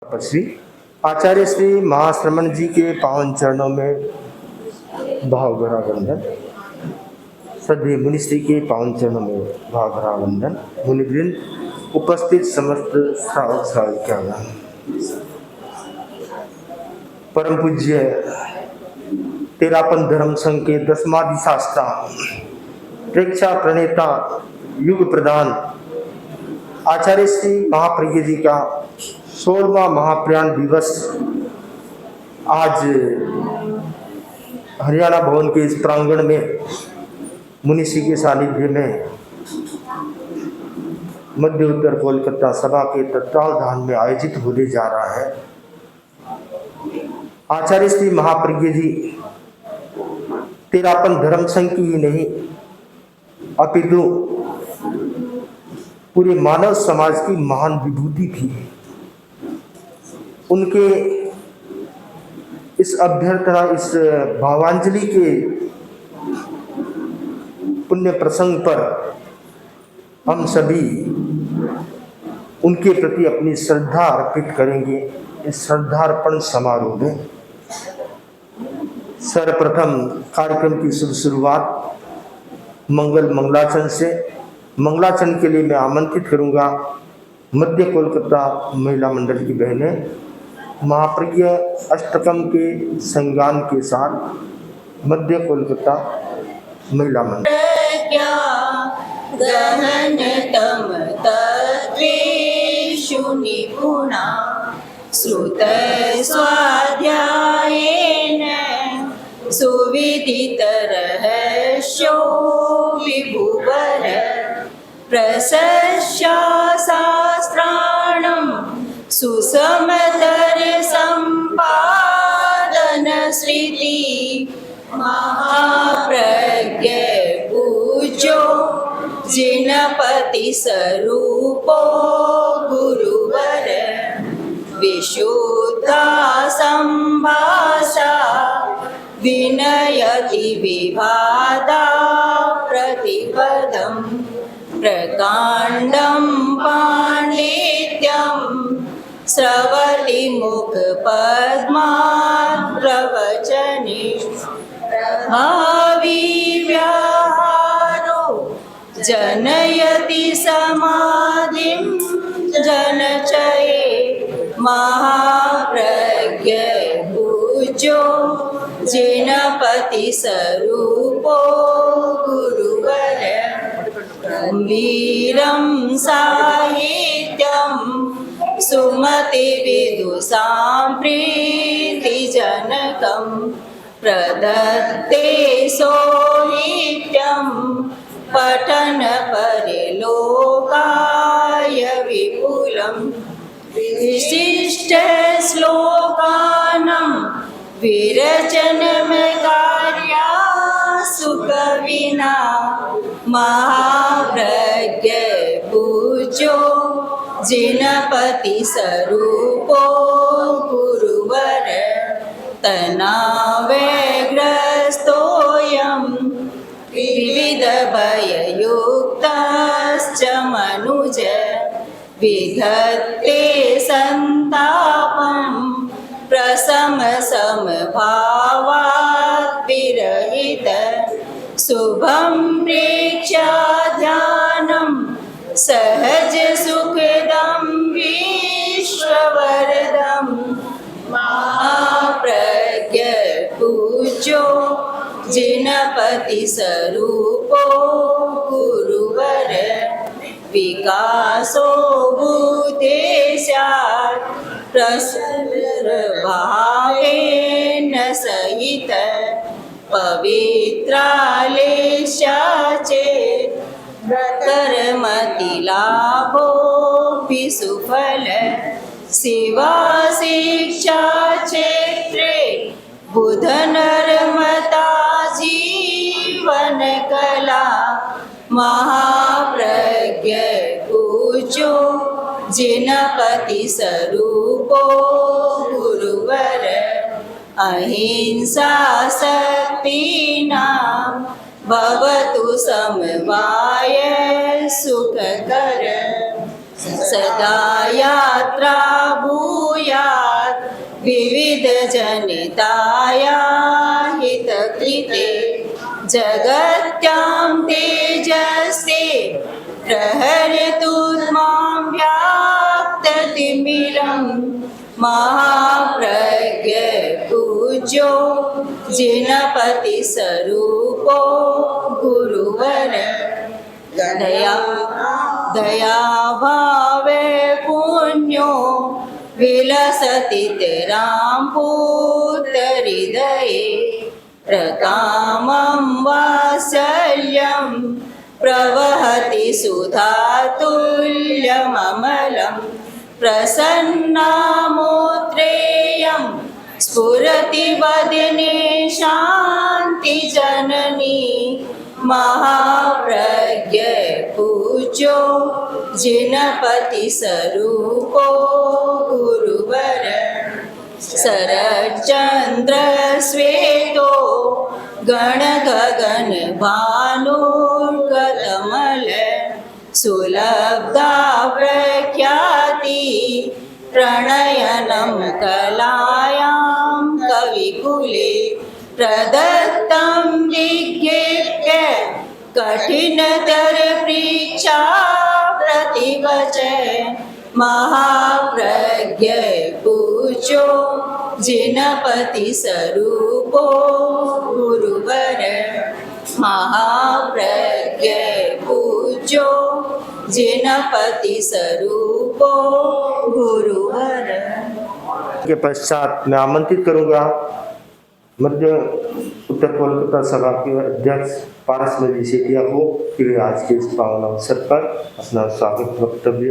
श्री आचार्य श्री महाश्रमण जी के पावन चरणों में भाव भरा वंदन। सभी मुनिश्री के पावन चरणों में भाव भरा वंदन। मुनिवृंद, उपस्थित समस्त श्रावक श्राविकागण, परम पूज्य तेरापन धर्म संघ के दसमाधिशास्ता, प्रेक्षा प्रणेता, युग प्रधान आचार्य श्री महाप्रज्ञ जी का 16वां महाप्रयाण दिवस आज हरियाणा भवन के इस प्रांगण में मुनिश्री के सानिध्य में मध्य उत्तर कोलकाता सभा के तत्वावधान में आयोजित होने जा रहा है। आचार्य श्री महाप्रज्ञ जी तेरापन धर्म संघ की ही नहीं अपितु पूरे मानव समाज की महान विभूति थी। उनके इस अभ्यर्थना, इस भावांजलि के पुण्य प्रसंग पर हम सभी उनके प्रति अपनी श्रद्धा अर्पित करेंगे। इस श्रद्धार्पण समारोह में सर्वप्रथम कार्यक्रम की शुरुआत मंगलाचरण से। मंगलाचरण के लिए मैं आमंत्रित करूंगा मध्य कोलकाता महिला मंडल की बहनें महाप्रज्ञ अष्टकम के संगान के साथ मध्य कोलकाता महिला मंडल। गहनतम तत्त्वेषु निपुणा श्रुत स्वाध्यायेन सुविदित रहस्यो विभुवर प्रशस्या शास्त्राणं सुसमतर संपादन स्मृति महाप्रज्ञ पूज्यो जिनपति स्वरूपो गुरुवर विशुद्धा संभाषा विनयति विभादा प्रतिपदम् प्रकाण्डं पाण्डित्यं स्रवति मुखपद्मात् प्रवचने प्रभाविव्याहारो जनयति समाधिं जनचये महाप्रज्ञ पूज्यो जिनपति स्वरूपो गुरुवर गम्भीरं साहित्यं सुमति विदुषां प्रीतिजनकं प्रदत्ते सोहित्यं पठन परिलोकाय विपुलं विशिष्ट श्लोकानां विरचनं कार्या सुकविना महाप्रज्ञ पूज्यो जिनपति स्वरूपो गुरुवर तनावग्रस्तोऽयं विविध भययुक्तश्च मनुज विधत्ते संतापं प्रशम समभावात् विरहित शुभं प्रेक्ष्य ध्यानं सहज सुखदं विश्ववरदं महाप्रज्ञ पूज्यो जिनपति स्वरूपो गुरुवर विकासो बुद्धेस्यात् प्रसन्नभावेन सहित पवित्रालेशा चेत् कर्मतिलाभोऽपि सुफल शिवा शिक्षा क्षेत्रे बुधनर्मता जीवन कला महाप्रज्ञ पूज्यो जिनपति स्वरूपो गुरुवर अहिंसा शक्तिनां भवतु समवाय सुखकर सदा यात्रा भूया जनताया हितकृते जगत्यां तेजस्ते प्रहरतु मां व्याप्ततिमिरं महाप्रज्ञ पूज्यो जिनपति स्वरूपो गुरुवर दया भावे पुण्यो विलसति तेरां पुत्रहृदये प्रकामं वात्सल्यं प्रवहति सुधातुल्यममलं प्रसन्नामोत्रेयं स्फुरति वदने शान्तिजननी महाप्रज्ञ पूज्यो जिनपति स्वरूपो गुरुवर शरच्चन्द्र श्वेतो गण गगन भानुर्गतमल सुलब्धा प्रख्याति प्रणयनं कलायां कविकुले प्रदत्तं विज्ञेप्य कठिनतर परीक्षा प्रतिवचय महाप्रज्ञ पूज्यो जिनपति स्वरूपो गुरुवर महाप्रज्ञ पूज्यो जिनपति स्वरूपो गुरुवर। के पश्चात मैं आमंत्रित करूंगा मध्य उत्तर कोलकाता सभा के अध्यक्ष पारस मेरी सेठिया को कि वे आज के इस पावन अवसर पर अपना स्वागत वक्तव्य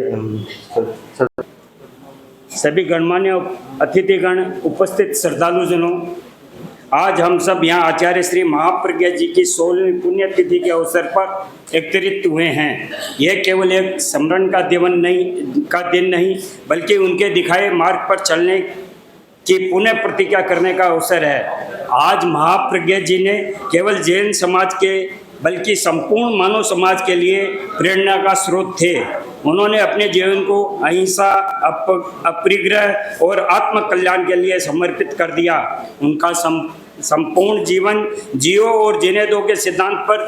सभी गणमान्य अतिथिगण, उपस्थित श्रद्धालुजनों, आज हम सब यहाँ आचार्य श्री महाप्रज्ञा जी की 16वीं पुण्यतिथि के अवसर पर एकत्रित हुए हैं। यह केवल एक स्मरण का दिन नहीं बल्कि उनके दिखाए मार्ग पर चलने की पुण्य प्रतिज्ञा करने का अवसर है। आज महाप्रज्ञा जी ने केवल जैन समाज के बल्कि संपूर्ण मानव समाज के लिए प्रेरणा का स्रोत थे। उन्होंने अपने जीवन को अहिंसा, अपरिग्रह और आत्म कल्याण के लिए समर्पित कर दिया। उनका संपूर्ण जीवन जियो और जीने दो के सिद्धांत पर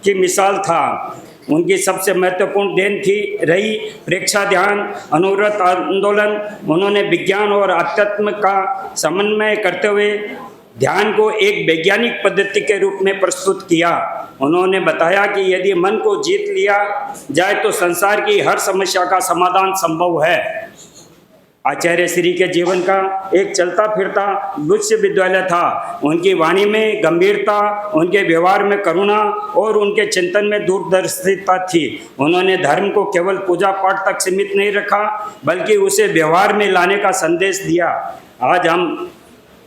की मिसाल था। उनकी सबसे महत्वपूर्ण देन रही प्रेक्षा ध्यान अनुव्रत आंदोलन। उन्होंने विज्ञान और अध्यात्म का समन्वय करते हुए ध्यान को एक वैज्ञानिक पद्धति के रूप में प्रस्तुत किया। उन्होंने बताया कि यदि मन को जीत लिया जाए तो संसार की हर समस्या का समाधान संभव है। आचार्य श्री के जीवन का एक चलता फिरता विश्वविद्यालय था। उनकी वाणी में गंभीरता, उनके व्यवहार में करुणा और उनके चिंतन में दूरदर्शिता थी। उन्होंने धर्म को केवल पूजा पाठ तक सीमित नहीं रखा बल्कि उसे व्यवहार में लाने का संदेश दिया।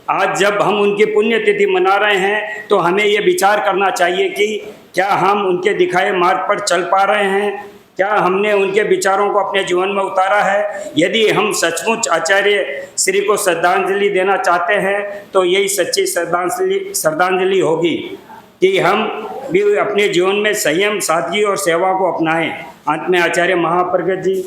आज जब हम उनकी पुण्यतिथि मना रहे हैं तो हमें ये विचार करना चाहिए कि क्या हम उनके दिखाए मार्ग पर चल पा रहे हैं, क्या हमने उनके विचारों को अपने जीवन में उतारा है। यदि हम सचमुच आचार्य श्री को श्रद्धांजलि देना चाहते हैं तो यही सच्ची श्रद्धांजलि होगी कि हम भी अपने जीवन में संयम, सादगी और सेवा को अपनाएं। अंत में आचार्य महाप्रज्ञा जी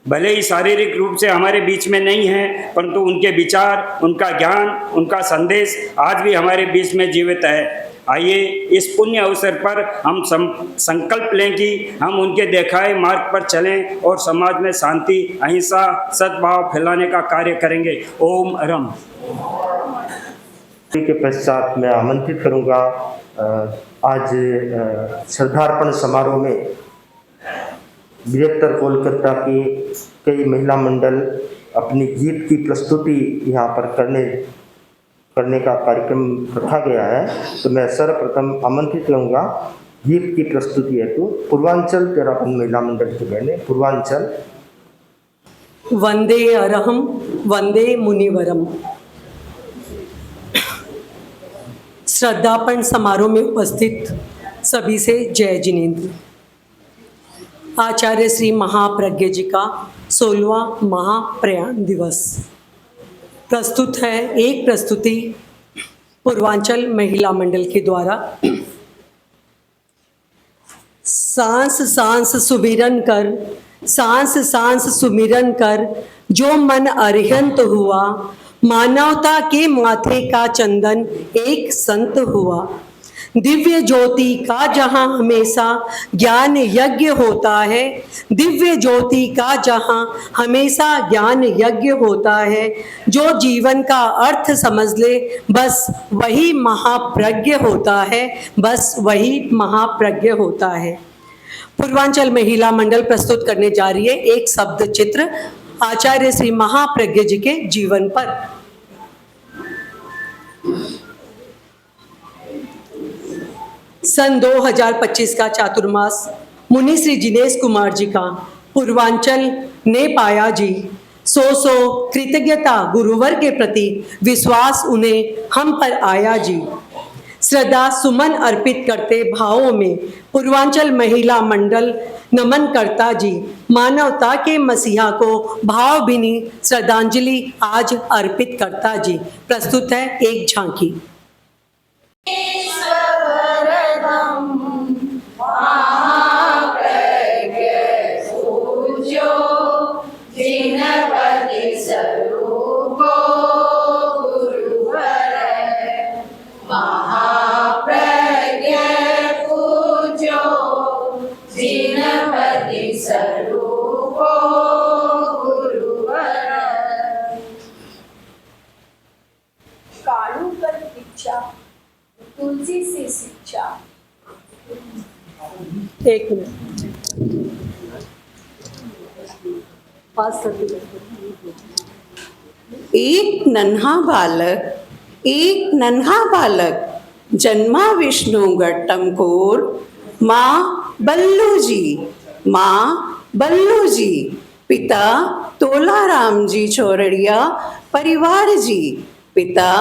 भले ही शारीरिक रूप से हमारे बीच में नहीं हैं, परंतु उनके विचार, उनका ज्ञान, उनका संदेश आज भी हमारे बीच में जीवित है। आइए इस पुण्य अवसर पर हम संकल्प लें कि हम उनके दिखाए मार्ग पर चलें और समाज में शांति, अहिंसा, सद्भाव फैलाने का कार्य करेंगे। ओम अरम। के पश्चात मैं आमंत्रित करूंगा आज श्रद्धार्पण समारोह में बृहत्तर कोलकाता की कई महिला मंडल अपनी गीत की प्रस्तुति यहाँ पर करने का कार्यक्रम रखा गया है। तो मैं सर्वप्रथम आमंत्रित करूँगा गीत की प्रस्तुति हेतु पूर्वांचल तेरापन महिला मंडल की बहने पूर्वांचल। वंदे अरहम वंदे मुनिवरम। श्रद्धार्पण समारोह में उपस्थित सभी से जय जिनेन्द्र। आचार्य श्री महाप्रज्ञा जी का 16वां महाप्रयाण दिवस प्रस्तुत है। एक प्रस्तुति पूर्वांचल महिला मंडल के द्वारा। सांस सांस सुमिरन कर, सांस सांस सुमिरन कर, जो मन अरिहंत हुआ मानवता के माथे का चंदन एक संत हुआ। दिव्य ज्योति का जहाँ हमेशा ज्ञान यज्ञ होता है, दिव्य ज्योति का जहाँ हमेशा ज्ञान यज्ञ होता है, जो जीवन का अर्थ समझ ले बस वही महाप्रज्ञ होता है, बस वही महाप्रज्ञ होता है। पूर्वांचल महिला मंडल प्रस्तुत करने जा रही है एक शब्द चित्र आचार्य श्री महाप्रज्ञ जी के जीवन पर। सन 2025 का चातुर्मास मुनि श्री जिनेश कुमार जी का पूर्वांचल ने पाया जी। सो कृतज्ञता गुरुवर के प्रति विश्वास उन्हें हम पर आया जी। श्रद्धा सुमन अर्पित करते भावों में पूर्वांचल महिला मंडल नमन करता जी। मानवता के मसीहा को भावभीनी श्रद्धांजलि आज अर्पित करता जी। प्रस्तुत है एक झांकी। कालू कर दीक्षा तुलसी से शिक्षा। एक मिनट पास कर दीजिए। एक नन्हा बालक जन्मा विष्णु घट्टम कोर। माँ बल्लू जी पिता तोलाराम जी चौरड़िया परिवार जी। पिता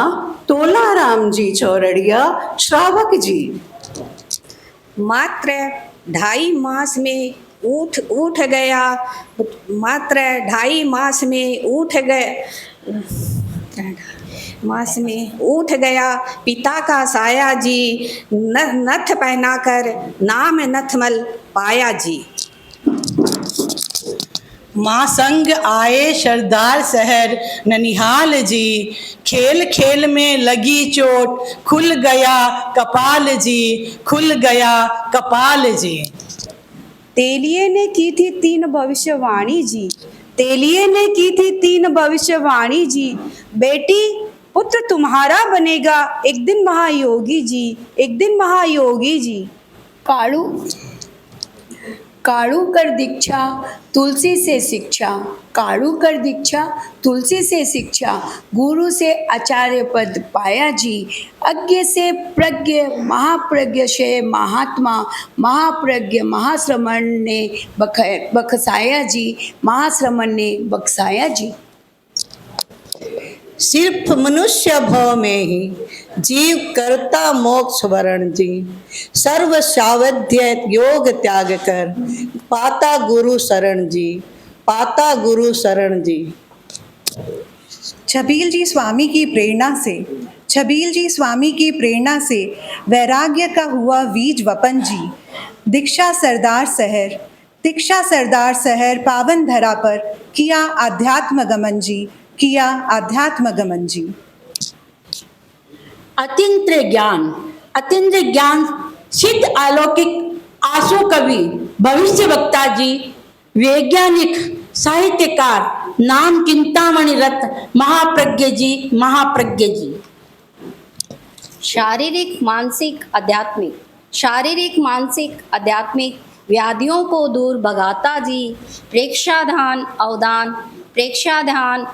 तोलाराम जी चौरड़िया श्रावक जी। मात्र 2.5 मास में उठ गया। मात्र 2.5 मास में उठ गया पिता का साया जी। नथ पहनाकर नाम नथमल पाया जी। माँ संग आए सरदार शहर ननिहाल जी। खेल खेल में लगी चोट खुल गया कपाल जी। तेलिये ने की थी 3 भविष्यवाणी जी। बेटी पुत्र तुम्हारा बनेगा एक दिन महायोगी जी। कालू कर दीक्षा तुलसी से शिक्षा। गुरु से आचार्य पद पाया जी। अज्ञ से प्रज्ञ महाप्रज्ञ से महात्मा महाप्रज्ञ महाश्रमण ने बख्शाया जी। सिर्फ मनुष्य भव में ही जीव करता मोक्ष वरण जी। सर्व सावध्य योग त्याग कर पाता गुरु शरण जी। छबील जी स्वामी की प्रेरणा से वैराग्य का हुआ बीज वपन जी। दीक्षा सरदार शहर पावन धरा पर किया अध्यात्म गमन जी। अतीन्द्र ज्ञान सिद्ध अलौकिक आशु कवि भविष्य वक्ता जी। वैज्ञानिक साहित्यकार नाम चिंतामणि रत्न महाप्रज्ञ जी। शारीरिक मानसिक आध्यात्मिक व्याधियों को दूर भगाता जी। प्रेक्षाध्यान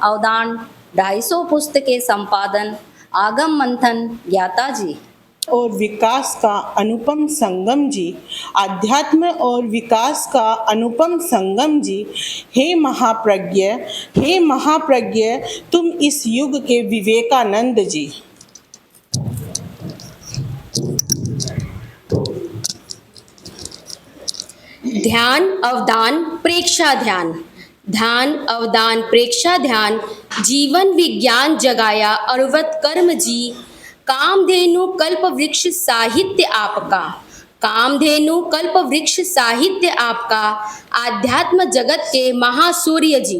अवदान 250 पुस्तकें संपादन आगम मंथन ज्ञाता जी। और विकास का अनुपम संगम जी। आध्यात्म और विकास का अनुपम संगम जी। हे महाप्रज्ञ तुम इस युग के विवेकानंद जी। ध्यान अवदान प्रेक्षा ध्यान जीवन विज्ञान जगाया अरवत कर्म जी। कामधेनु कल्प वृक्ष साहित्य आपका आध्यात्म जगत के महासूर्य जी।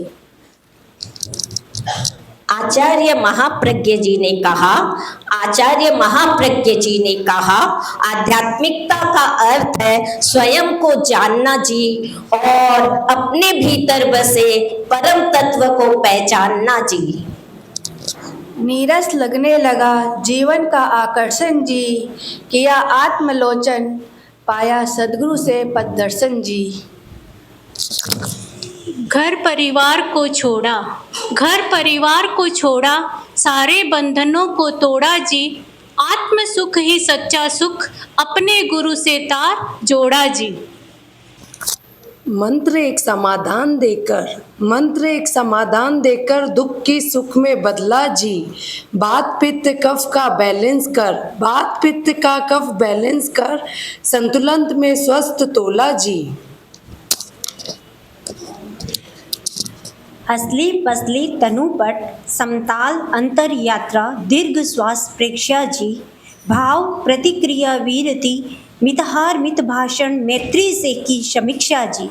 आचार्य महाप्रज्ञ जी ने कहा, आध्यात्मिकता का अर्थ है स्वयं को जानना जी, और अपने भीतर बसे परम तत्व को पहचानना जी। नीरस लगने लगा जीवन का आकर्षण जी, किया आत्मलोचन, पाया सदगुरु से पद दर्शन जी। घर परिवार को छोड़ा, सारे बंधनों को तोड़ा जी, आत्म सुख ही सच्चा सुख, अपने गुरु से तार जोड़ा जी। मंत्र एक समाधान देकर दुख की सुख में बदला जी। बात पित्त कफ का बैलेंस कर, संतुलन में स्वस्थ तोला जी। असली पसली तनुपट, समताल अंतर यात्रा, दीर्घ श्वास प्रेक्षा जी। भाव प्रतिक्रिया वीरति, मितहार मित भाषण, मैत्री से की समीक्षा जी।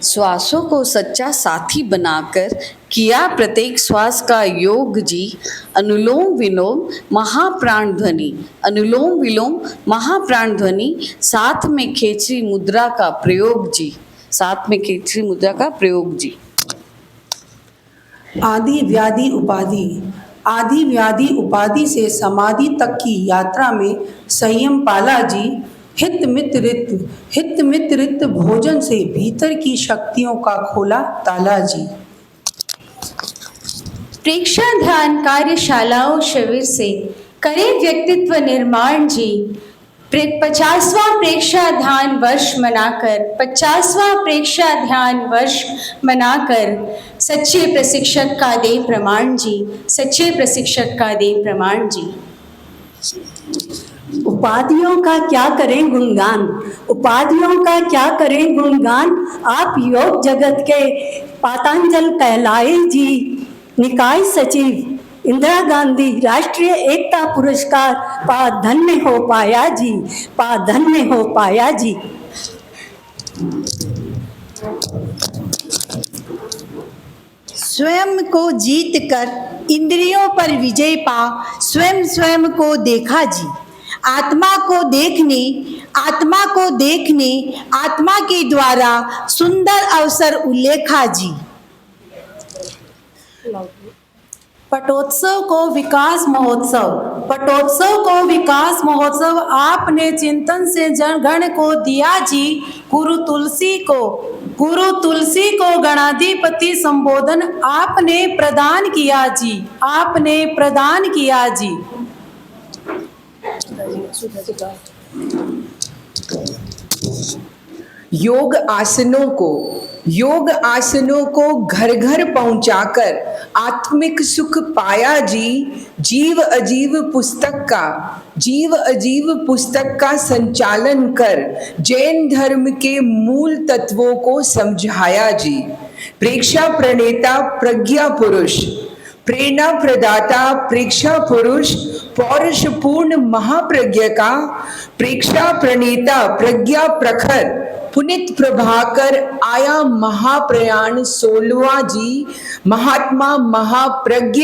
श्वासों को सच्चा साथी बनाकर किया प्रत्येक श्वास का योग जी। अनुलोम विलोम महाप्राण ध्वनि, साथ में खेचरी मुद्रा का प्रयोग जी। आदि व्याधि उपाधि से समाधि तक की यात्रा में संयम पाला जी। हित मित रित भोजन से भीतर की शक्तियों का खोला ताला जी। प्रेक्षा ध्यान कार्यशालाओं शिविर से करें व्यक्तित्व निर्माण जी। 50वां प्रेक्षा ध्यान वर्ष मनाकर सच्चे प्रशिक्षक का दे प्रमाण जी। उपाधियों का क्या करें गुणगान, आप योग जगत के पातंजल कहलाए जी। निकाय सचिव इंदिरा गांधी राष्ट्रीय एकता पुरस्कार पा धन्य हो पाया जी। स्वयं को जीत कर इंद्रियों पर विजय पा, स्वयं को देखा जी। आत्मा को देखने आत्मा के द्वारा सुंदर अवसर उल्लेखा जी। पटोत्सव को विकास महोत्सव, आपने चिंतन से जनगण को दिया जी। गुरु तुलसी को गणाधिपति संबोधन आपने प्रदान किया जी। योग आसनों को घर घर पहुंचाकर आत्मिक सुख पाया जी। जीव अजीव पुस्तक का संचालन कर जैन धर्म के मूल तत्वों को समझाया जी। प्रेक्षा प्रणेता प्रज्ञा पुरुष, प्रेरणा प्रदाता प्रेक्षा पुरुष, पौरुष पूर्ण महाप्रज्ञ का प्रेक्षा प्रणेता प्रज्ञा प्रखर, पुनित प्रभाकर आया महाप्रयाण 16वां जी। महात्मा महाप्रज्ञ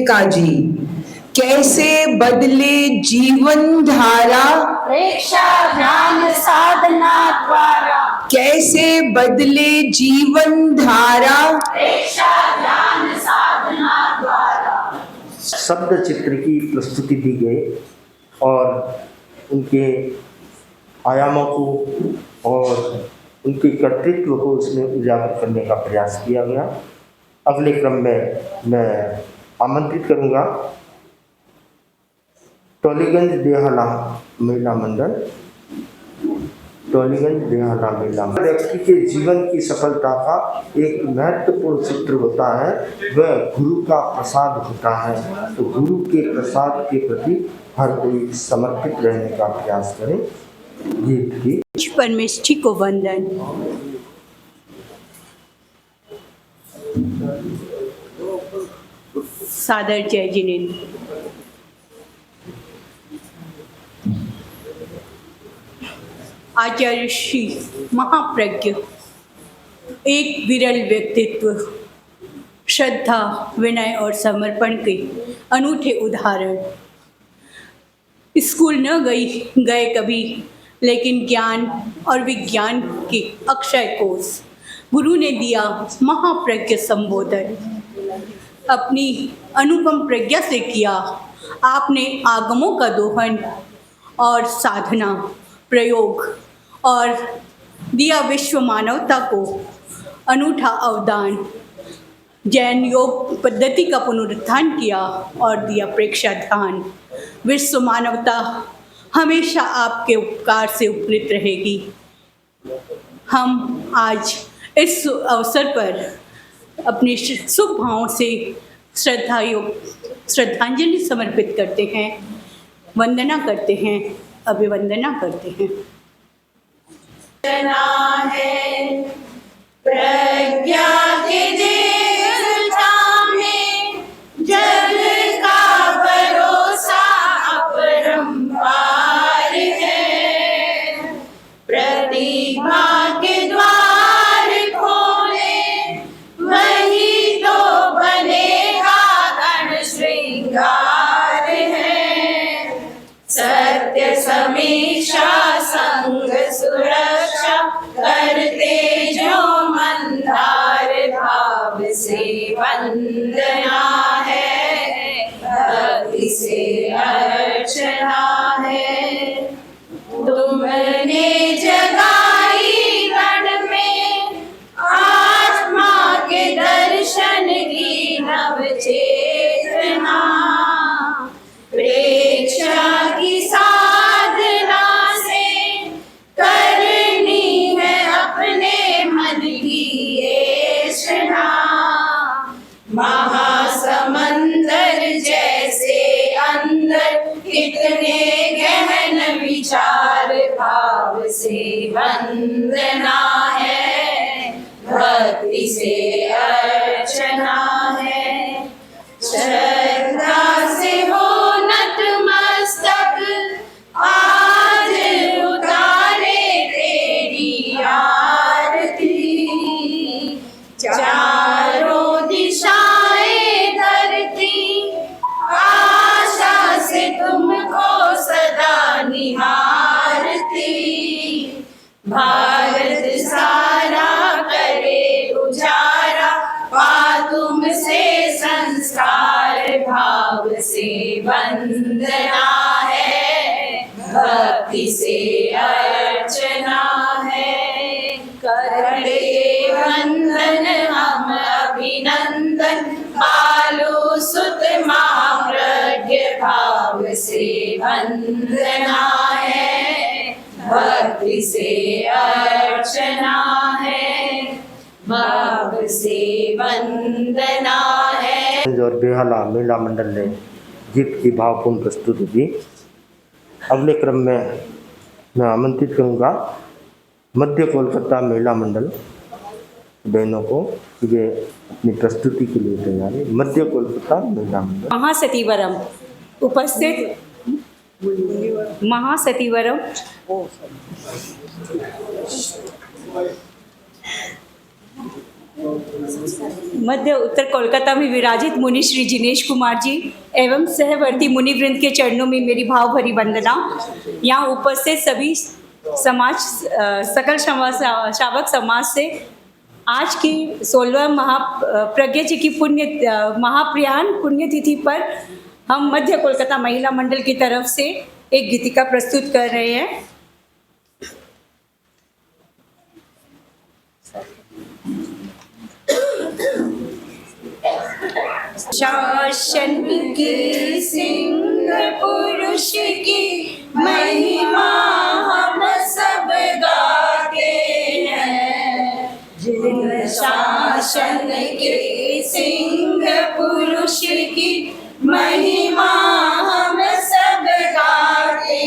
का जी। कैसे बदले जीवन धारा प्रेक्षा ध्यान साधना द्वारा, कैसे बदले जीवन धारा प्रेक्षा ध्यान साधना द्वारा। शब्द चित्र की प्रस्तुति दी गई और उनके आयामों को और उनके कर्तृत्व को उसमें उजागर करने का प्रयास किया गया। अगले क्रम में मैं आमंत्रित करूंगा टोलीगंज देहाला महिला मंडल। व्यक्ति के जीवन की सफलता का एक महत्वपूर्ण सूत्र होता है, वह गुरु का प्रसाद होता है। तो गुरु के प्रसाद के प्रति हर कोई समर्पित रहने का प्रयास करें। गीत की परमेष्ठी को वंदन। सादर जय जिनेन्द्र। आचार्य श्री महाप्रज्ञ एक विरल व्यक्तित्व, श्रद्धा, विनय और समर्पण के अनूठे उदाहरण। स्कूल न गए कभी, लेकिन ज्ञान और विज्ञान के अक्षय कोष। गुरु ने दिया महाप्रज्ञ संबोधन, अपनी अनुपम प्रज्ञा से किया आपने आगमों का दोहन और साधना, प्रयोग और दिया विश्व मानवता को अनूठा अवदान। जैन योग पद्धति का पुनरुत्थान किया और दिया प्रेक्षा ध्यान। विश्व मानवता हमेशा आपके उपकार से उपकृत रहेगी। हम आज इस अवसर पर अपने शुभ भावों से श्रद्धांजलि समर्पित करते हैं, वंदना करते हैं, अभिवंदना करते हैं। प्रज्ञा के देश में जग का भरोसा अपरंपार है। प्रतिभा के द्वार खोले वही तो बनेगा गण श्रृंगार है। सत्य समीक्षा संग सुरक्षा करते जो मंदार भाव से वंदना है, भक्ति से अर्चना है। तुमने जगाई रण में आत्मा के दर्शन की नव चेतना। प्रेक्षा की साधना से करनी है अपने मन की ऐशना। महासमंदर जैसे अंदर कितने गहन विचार भाव से वंदना है, भक्ति से अर्चना है। श्रद्धा से हो नतमस्तक आज उतारे तेरी आरती। चारों दिशाएं धरती आशा से तुमको सदा निहारती। भारत सारा करे उजारा पा तुमसे संस्कार भाव से वंदना है, भक्ति से अर्चना है। करते वंदन हम अभिनंदन पालू सुत महाप्रज्ञ भाव से वंदना है, भक्ति से अर्चना है, भाव से वंदना है। और बेहाला महिला मंडल ने गीत की भावपूर्ण प्रस्तुति दी। अगले क्रम में मैं आमंत्रित करूंगा मध्य कोलकाता महिला मंडल बहनों को कि वे अपनी प्रस्तुति के लिए तैयार है। मध्य कोलकाता महिला मंडल। महासतीवरम उपस्थित महासतीवरम मध्य उत्तर कोलकाता में विराजित मुनि श्री जिनेश कुमार जी एवं सहवर्ती मुनिवृंद के चरणों में मेरी भाव भरी वंदना। यहाँ उपस्थित सभी समाज सकल श्रावक समाज से आज की 16 महाप्रज्ञा जी की महाप्रयाण पुण्यतिथि पर हम मध्य कोलकाता महिला मंडल की तरफ से एक गीतिका प्रस्तुत कर रहे हैं। शासन की सिंह पुरुष की महिमा हम सब गाते हैं। जिन शासन के सिंह पुरुष की महिमा हम सब गाते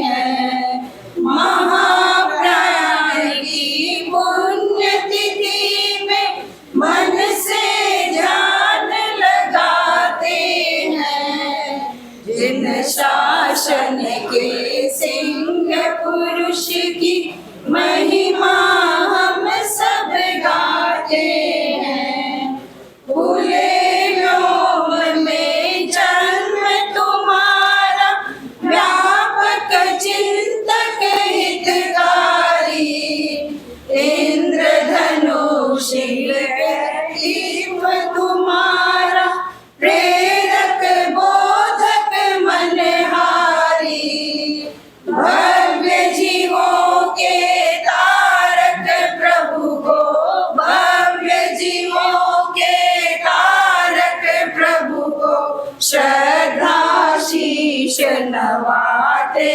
हैं। महाप्रयाण की पुण्यतिथि में मन से ध्यान लगाते हैं। जिन शासन के सिंह पुरुष की महिमा हम सब गाते शीश नवाते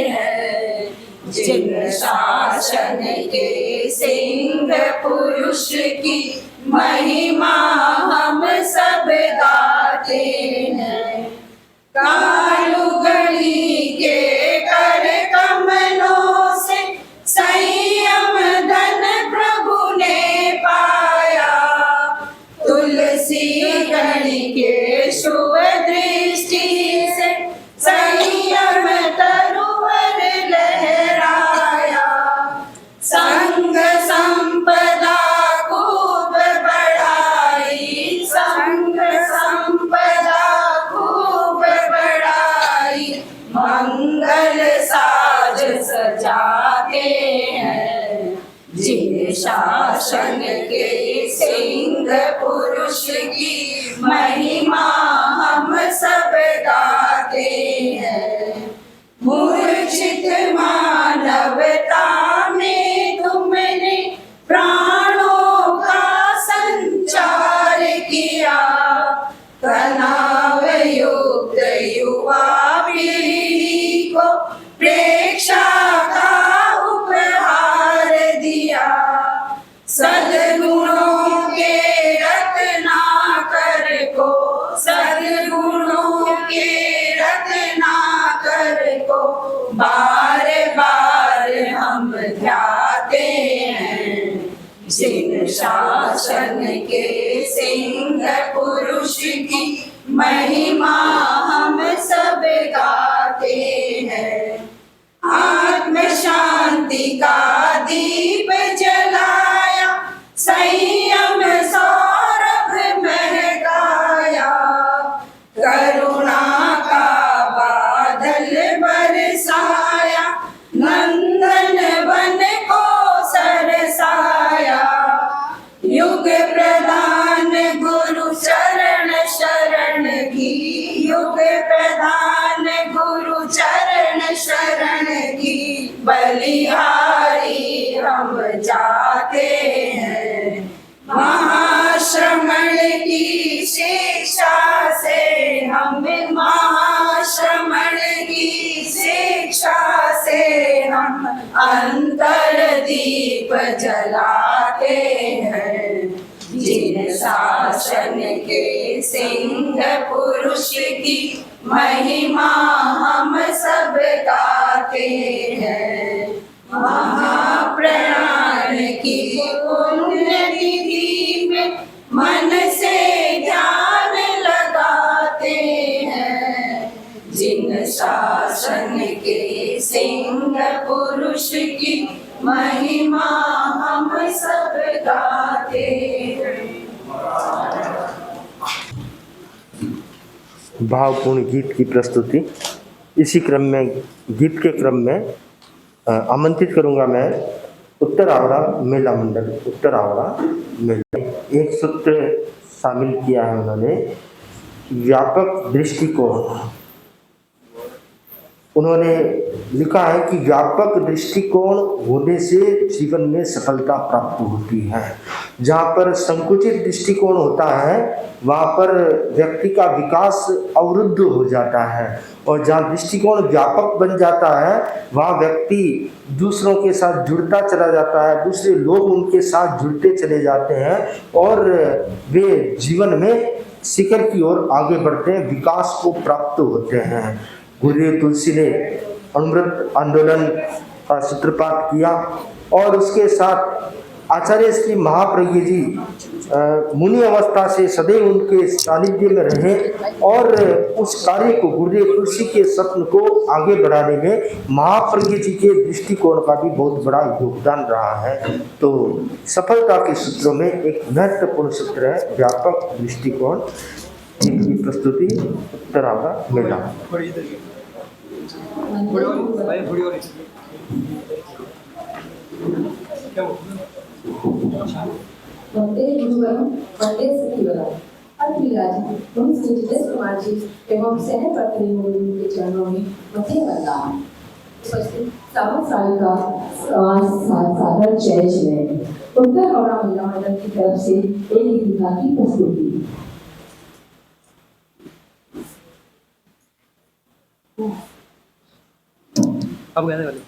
हैं, जिन शासन के सिंह पुरुष की महिमा हम सब गाते हैं। कालुगणी के कर कमलों से संयम धन प्रभु ने पाया, तुलसी गण के शुभ दृष्टि से संयम तरुवर लहराया। संग संपदा खूब बढ़ाई, संग संपदा खूब बढ़ाई, मंगल साज सजाते हैं, जिन शासन के सिंह पुरुष की महिमा हम सब गाते हैं। मूर्छित मानवता में तुमने प्राणों का संचार किया, तनाव युक्त युवा पीढ़ी को प्रेक्षा का उपहार दिया। सद्गुणों के रत्नाकर को, सद्गुणों के रत्नाकर को बार बार हम ध्याते हैं, जिन शासन के सिंह पुरुष की महिमा हम सब गाते हैं। आत्म शांति का दीप जलाया, संयम सौरभ महकाया, करुणा का बादल बरसाया, नंदन वन को सरसाया। युग प्रधान गुरु चरण शरण की, युग प्रधान गुरु चरण शरण की बलिहारी हम जाते हैं। महाश्रमण की शिक्षा से हम, महाश्रमण की शिक्षा से हम अंतर दीप जलाते हैं, जिन शासन के सिंह पुरुष की महिमा हम सब गाते हैं। महाप्राण की पुण्य निधि में मन से ध्यान लगाते हैं, जिन शासन के सिंह पुरुष की महिमा हम सब गाते हैं। भावपूर्ण गीत की प्रस्तुति। इसी क्रम में, गीत के क्रम में आमंत्रित करूंगा मैं उत्तर आवड़ा मेला मंडल। उत्तर आवड़ा मेला एक सूत्र शामिल किया है उन्होंने, व्यापक दृष्टिकोण। उन्होंने लिखा है कि व्यापक दृष्टिकोण होने से जीवन में सफलता प्राप्त होती है। जहाँ पर संकुचित दृष्टिकोण होता है वहाँ पर व्यक्ति का विकास अवरुद्ध हो जाता है, और जहाँ दृष्टिकोण व्यापक बन जाता है वहाँ व्यक्ति दूसरों के साथ जुड़ता चला जाता है, दूसरे लोग उनके साथ जुड़ते चले जाते हैं और वे जीवन में शिखर की ओर आगे बढ़ते हैं, विकास को प्राप्त होते हैं। गुरुदेव तुलसी ने अमृत आंदोलन का सूत्रपात किया और उसके साथ आचार्य श्री महाप्रज्ञ जी मुनि अवस्था से सदैव उनके सानिध्य में रहे और उस कार्य को, गुरुदेव तुलसी के स्वप्न को आगे बढ़ाने में महाप्रज्ञ जी के दृष्टिकोण का भी बहुत बड़ा योगदान रहा है। तो सफलता के सूत्रों में एक महत्वपूर्ण सूत्र है व्यापक दृष्टिकोण। इनकी प्रस्तुति उत्तर आवड़ा मेला। वंदे गुरुवरम वंदे सखीवरम। अब विराजित मुनि जिनेश कुमार जी एवं सहपत्नी मुनि के चरणों में मध्य वंदना। उपस्थित समस्त सालिका सादर जय जय। उत्तर आवड़ा महिला मंडल की तरफ से एक गीता की प्रस्तुति। अब गाने वाले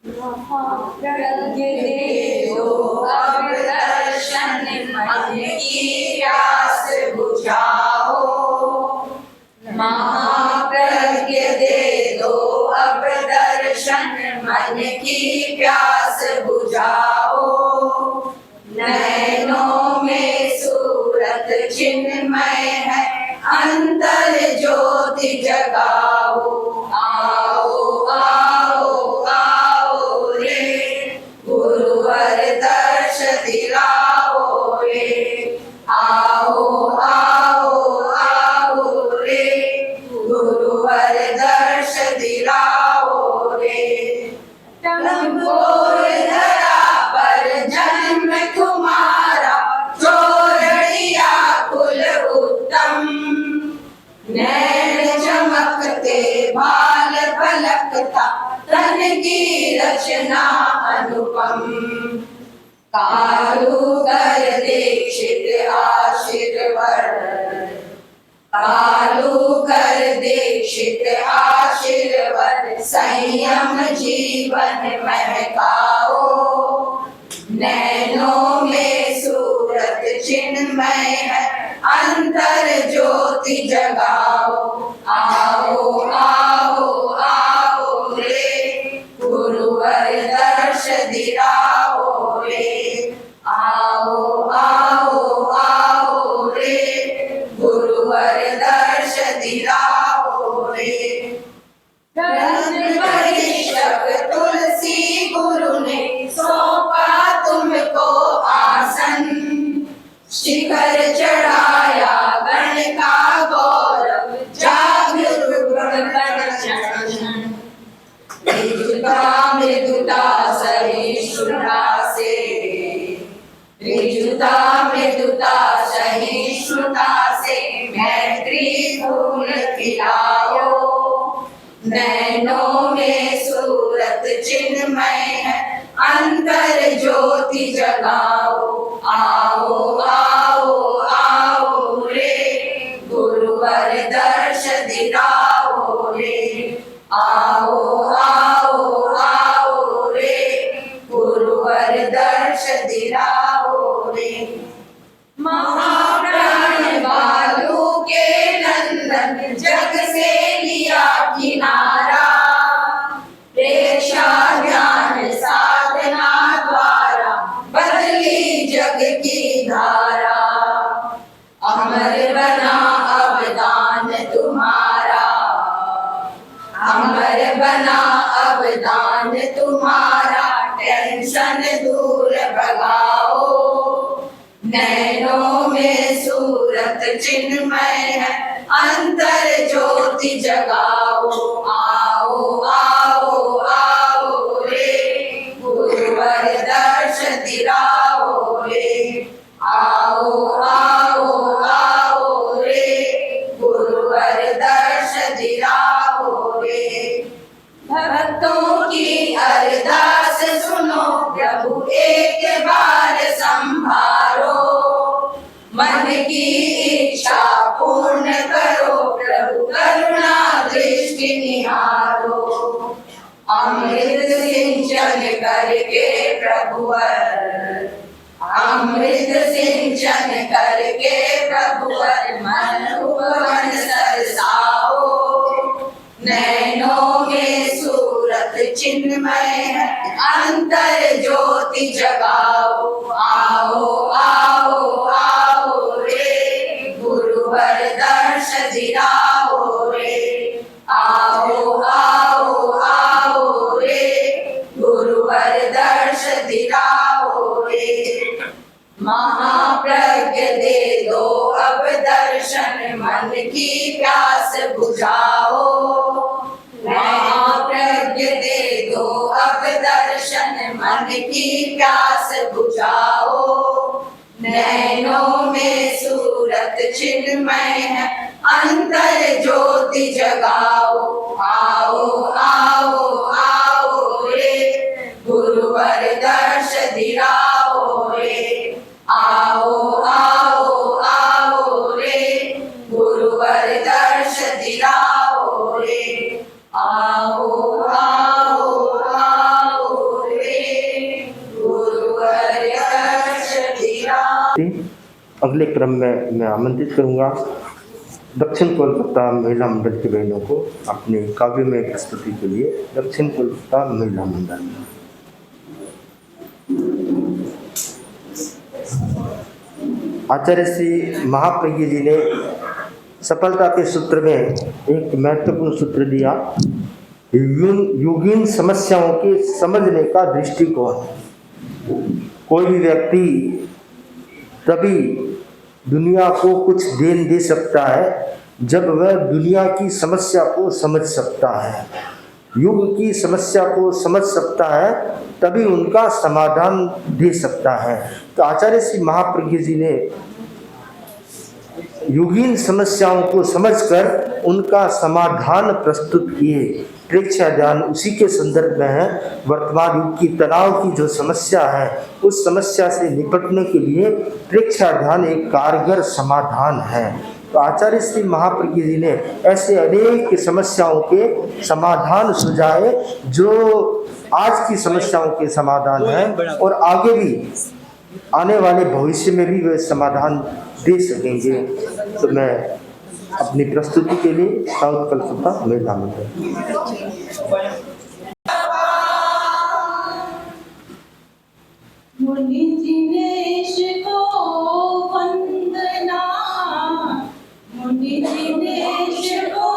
महाप्रज्ञ दे दो अब दर्शन मन की प्यास बुझाओ। महाप्रज्ञ दे दो अब दर्शन मन की प्यास बुझाओ। नैनों में सूरत चिन्मय है अंतर ज्योति जगाओ। आओ आओ आओ रे गुरुवर दर्श दिलाओ रे। आओ आओ आओ रे गुरुवर दर्श दिलाओ रे। टंगोर धरा पर जन्म तुम्हारा चोरड़िया कुल उत्तम। नैन चमकते बाल पलकता तन की रचना अनुपम। कालूकर दीक्षित आशीर्वाद। कालूकर दीक्षित आशीर्वाद संयम जीवन महकाओ। नैनों में सूरत चिन्मय है अंतर ज्योति जगाओ। आओ आओ आओ रे गुरुवर दर्श दिलाओ रे। आओ आओ आओ रे गुरुवर दर्श दिलाओ रे। रत्नपरीक्षक तुलसी गुरु ने सौंपा तुमको आसन। शिखर चढ़ाया गण का गौरव जागृत बन। मृदुता मृदुता सहिष्णुता से। मृदुता मृदुता सहिष्णुता से मैत्री फूल खिलाओ। नैनों में सूरत चिन्मय है अंतर ज्योति जगाओ। आओ आओ आओ रे गुरुवर दर्श दिलाओ रे। आओ आओ आओ रे गुरुवर दर्श दिलाओ रे। महाप्राण बालू के नंदन जग से लिया किनारा। प्रेक्षा ज्ञान साधना द्वारा बदली जग की धारा। अमर बना अवदान तुम्हारा। अमर बना अवदान तुम्हारा टेंशन दूर भगाओ। नैनों में सूरत चिन्मय है अंतर ज्योति जगाओ। आओ आओ आओ रे गुरुवर दर्श दिलाओ रे। आओ आओ आओ रे गुरुवर दर्श दिलाओ रे। भक्तों की अरदास सुनो प्रभु एक बार संभारो। मन की इच्छा पूर्ण करो प्रभु करुणा दृष्टि निहारो। अमृत सिंचन करके प्रभुवर। अमृत सिंचन करके प्रभुवर मन उपवन सरसाओ। नैनों में सूरत चिन्मय है अंतर ज्योति जगाओ। आओ आओ आओ रे गुरुवर दर्श दिलाओ रे। आओ आओ आओ रे गुरुवर दर्श दिलाओ रे। महाप्रज्ञ दे दो अब दर्शन मन की प्यास बुझाओ। महाप्रज्ञ दे दो अब दर्शन मन की प्यास बुझाओ। नैनों में सूरत चिन्मय है अंतर ज्योति जगाओ। आओ आओ आओ रे गुरुवर दर्श दिलाओ रे। आओ आओ आओ आओ आओ रे गुरुवर यश दिलाए। अगले क्रम में मैं आमंत्रित करूंगा दक्षिण कोलकाता महिला मंडल की बहनों को अपने काव्य में प्रस्तुति के लिए। दक्षिण कोलकाता महिला मंडल। आचार्य श्री महाप्रज्ञ जी ने सफलता के सूत्र में एक महत्वपूर्ण सूत्र दिया, युगीन समस्याओं के समझने का दृष्टिकोण। कोई भी व्यक्ति तभी दुनिया को कुछ देन दे सकता है जब वह दुनिया की समस्या को समझ सकता है, युग की समस्या को समझ सकता है, तभी उनका समाधान दे सकता है। तो आचार्य श्री महाप्रज्ञ जी ने युगीन समस्याओं को समझकर उनका समाधान प्रस्तुत किए। प्रेक्षा ध्यान उसी के संदर्भ में है। वर्तमान युग की तनाव की जो समस्या है, उस समस्या से निपटने के लिए प्रेक्षा ध्यान एक कारगर समाधान है। तो आचार्य श्री महाप्रज्ञ जी ने ऐसे अनेक समस्याओं के समाधान सुझाए जो आज की समस्याओं के समाधान है और आगे भी आने वाले भविष्य में भी वे समाधान दे सकेंगे। तो मैं अपनी प्रस्तुति के लिए साउथ कलकत्ता महिला मंडल। मुनि जिनेश को वंदना, मुनि जिनेश को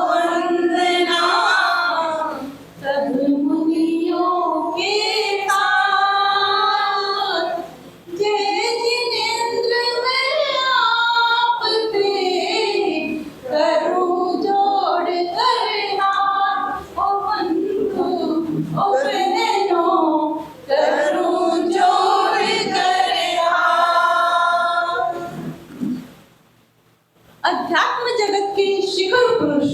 वंदना, सब मुनियों के साथ जय जिनेंद्र में आप थे, करूं जोड़ कर हाथ, ओ बंधु ओ बहनों, करूं जोड़ कर हाथ। अध्यात्म जगत के शिखर पुरुष,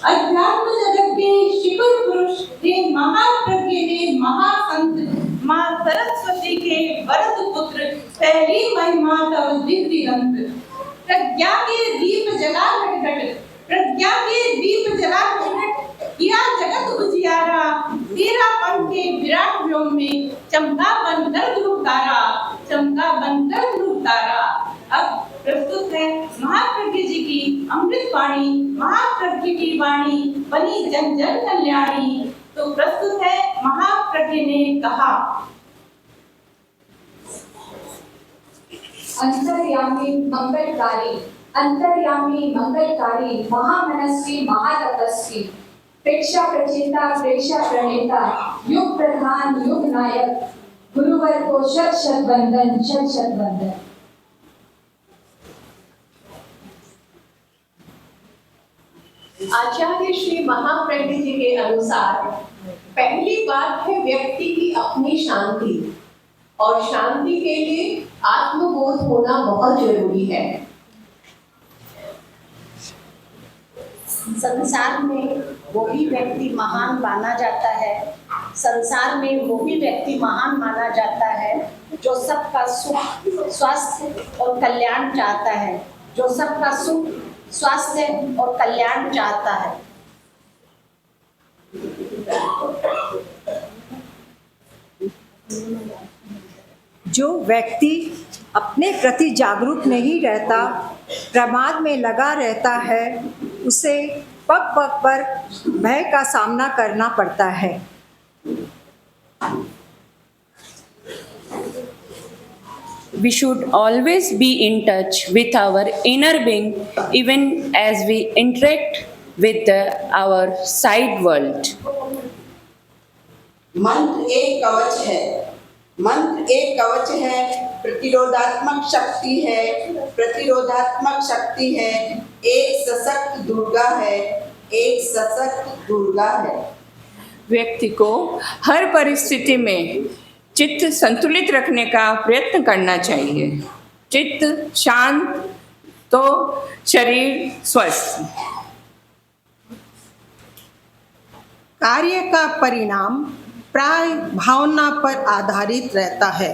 अध्यात्म जगत के शिखर पुरुष हे महाप्रज्ञ, हे महासंत, माँ सरस्वती के वरद पुत्र, पहली महिमा तव दिव्य ग्रंथ। प्रज्ञा के दीप जला घट, प्रज्ञा के दीप जला घट, किया जगत उजियारा, तेरा पंख के विराट व्योम में चमका बनकर ध्रुव तारा, चमका बनकर ध्रुव तारा। अब प्रस्तुत है महाप्रज्ञ जी की अमृत वाणी, महाप्रज्ञ की वाणी बनी जन जन कल्याणी। तो प्रस्तुत है महाप्रज्ञ ने कहा। अंतर्यामी मंगलकारी, अंतर्यामी मंगलकारी, महामनस्वी महातपस्वी, प्रेक्षा प्रचेता प्रेक्षा प्रणेता, युग प्रधान युग नायक, गुरुवर को शत शत वंदन, शत शत वंदन। आचार्य श्री महाप्रज्ञ जी के अनुसार पहली बात है व्यक्ति की अपनी शांति, और शांति के लिए आत्मबोध होना बहुत जरूरी है। संसार में वही व्यक्ति महान माना जाता है, संसार में वही व्यक्ति महान माना जाता है जो सबका सुख स्वास्थ्य और कल्याण चाहता है, जो सबका सुख स्वास्थ्य और कल्याण चाहता है। जो व्यक्ति अपने प्रति जागरूक नहीं रहता, प्रमाद में लगा रहता है, उसे पग पग पर भय का सामना करना पड़ता है। We should always be in touch with our inner being, even as we interact with our side world. मंत्र एक कवच है, मंत्र एक कवच है, प्रतिरोधात्मक शक्ति है, प्रतिरोधात्मक शक्ति है, एक सशक्त दुर्गा है, एक सशक्त दुर्गा है। व्यक्ति को हर परिस्थिति में चित्त संतुलित रखने का प्रयत्न करना चाहिए। चित्त शांत तो शरीर स्वस्थ। कार्य का परिणाम प्राय भावना पर आधारित रहता है।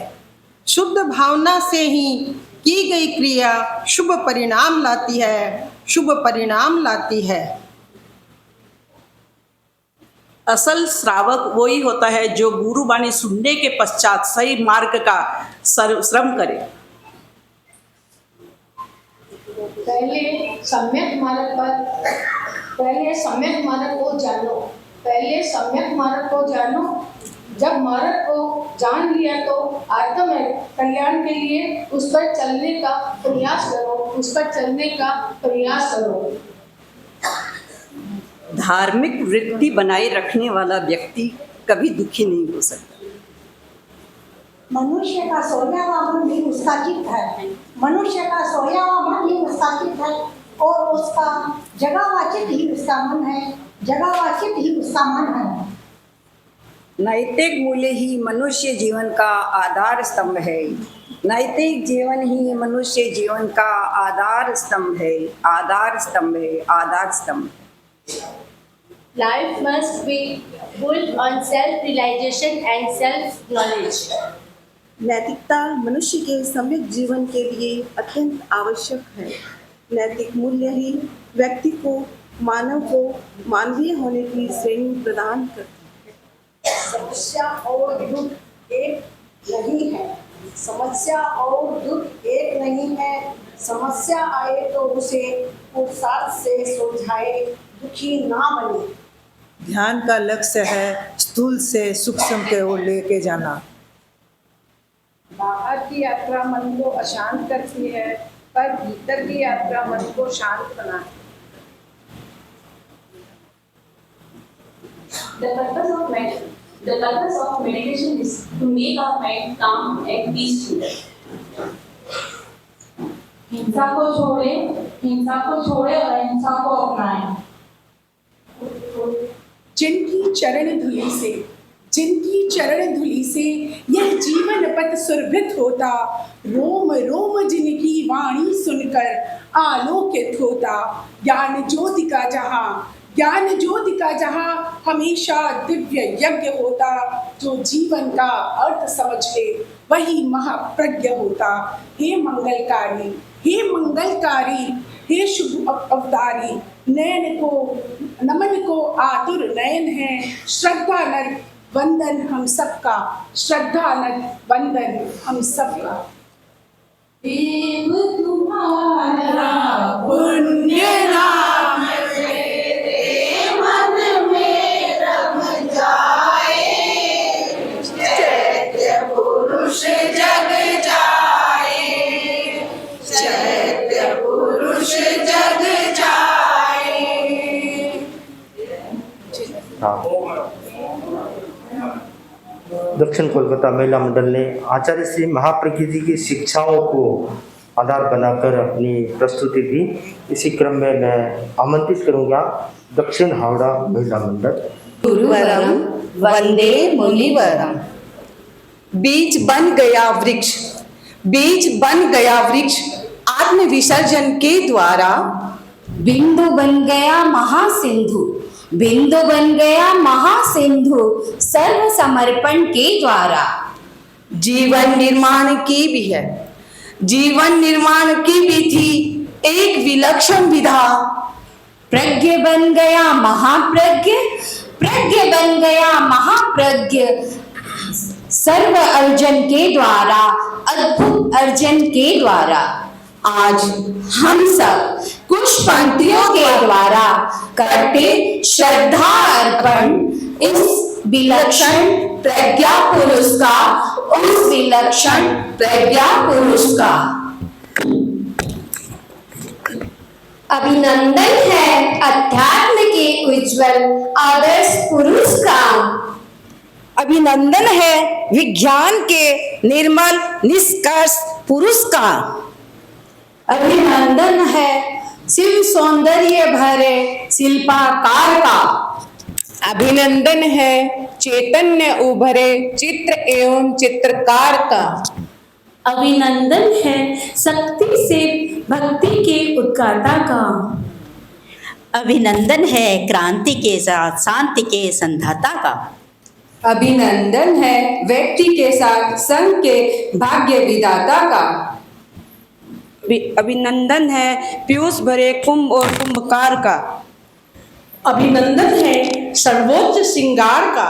शुद्ध भावना से ही की गई क्रिया शुभ परिणाम लाती है, शुभ परिणाम लाती है। असल श्रावक वही होता है जो गुरु वाणी सुनने के पश्चात सही मार्ग का श्रम करे। पहले सम्यक मार्ग को जानो। पहले सम्यक मार्ग को जानो। जब मार्ग को जान लिया तो आत्म कल्याण के लिए उस पर चलने का प्रयास करो। धार्मिक वृत्ति बनाए रखने वाला व्यक्ति कभी दुखी नहीं हो सकता। मनुष्य का सोया हुआ मन ही उसका चित्त है। मनुष्य का सोया हुआ मन ही उसका चित्त है और उसका जगा हुआ चित्त ही उसका मन है। जगा हुआ चित्त ही उसका मन है। नैतिक मूल्य ही मनुष्य जीवन का आधार स्तंभ है। नैतिक जीवन ही मनुष्य जीवन का आधार स्तंभ है। Life must be built on self-realization and self-knowledge. नैतिकता मनुष्य के सम्यक जीवन के लिए अत्यंत आवश्यक है। नैतिक मूल्य ही व्यक्ति को, मानव को मानवीय होने की श्रेणी प्रदान करती है। समस्या और दुख एक नहीं है। समस्या और दुख एक नहीं है। समस्या आए तो उसे पुरुषार्थ से सुलझाए, दुखी ना बने। ध्यान का लक्ष्य है स्थूल से सूक्ष्म के ओर लेके जाना। बाहर की यात्रा मन को अशांत करती है, पर भीतर की यात्रा मन को शांत बनाती है। The purpose of meditation is to make our mind calm and peaceful. हिंसा को छोड़े और अहिंसा को अपनाएं। जिनकी चरण धूलि से यह जीवन पथ सुरभित होता, रोम रोम जिनकी वाणी सुनकर आलोकित होता। ज्ञान ज्योति का जहाँ हमेशा दिव्य यज्ञ होता। जो जीवन का अर्थ समझ ले वही महाप्रज्ञ होता। हे मंगलकारी, हे शुभ अवतारी, नमन को आतुर नयन है। श्रद्धा नर वंदन हम सबका। देव तुम्हारा पुण्य नाम तेरे मन में रम जाए। चैत्य पुरुष जग जाए। चैत्य पुरुष जग जाए। दक्षिण कोलकाता महिला मंडल ने आचार्य श्री महाप्रज्ञ जी की शिक्षाओं को आधार बनाकर अपनी प्रस्तुति दी। इसी क्रम में मैं आमंत्रित करूंगा दक्षिण हावड़ा महिला मंडल। गुरुवरम वंदे मुनिवरम। बीज बन गया वृक्ष आत्म विसर्जन के द्वारा। बिंदु बन गया महासिंधु सर्व समर्पण के द्वारा। जीवन निर्माण की भी थी एक विलक्षण विधा। प्रज्ञ बन गया महाप्रज्ञ सर्व अर्जन के द्वारा, अद्भुत अर्जन के द्वारा। आज हम सब कुछ पंक्तियों के द्वारा करते श्रद्धा अर्पण इस विलक्षण प्रज्ञा पुरुष का, उस विलक्षण प्रज्ञा पुरुष का। अभिनंदन है अध्यात्म के उज्जवल आदर्श पुरुष का। अभिनंदन है विज्ञान के निर्मल निष्कर्ष पुरुष का। अभिनंदन है शिव सौंदर्य भरे शिल्पाकार का। अभिनंदन है चैतन्य उभरे चित्र एवं चित्रकार का। अभिनंदन है शक्ति से भक्ति के उत्कर्ता का। अभिनंदन है क्रांति के साथ शांति के संधाता का। अभिनंदन है व्यक्ति के साथ संघ के भाग्य विधाता का। अभिनंदन है पीयूष भरे कुंभ और कुंभकार का। अभिनंदन है सर्वोच्च श्रृंगार का।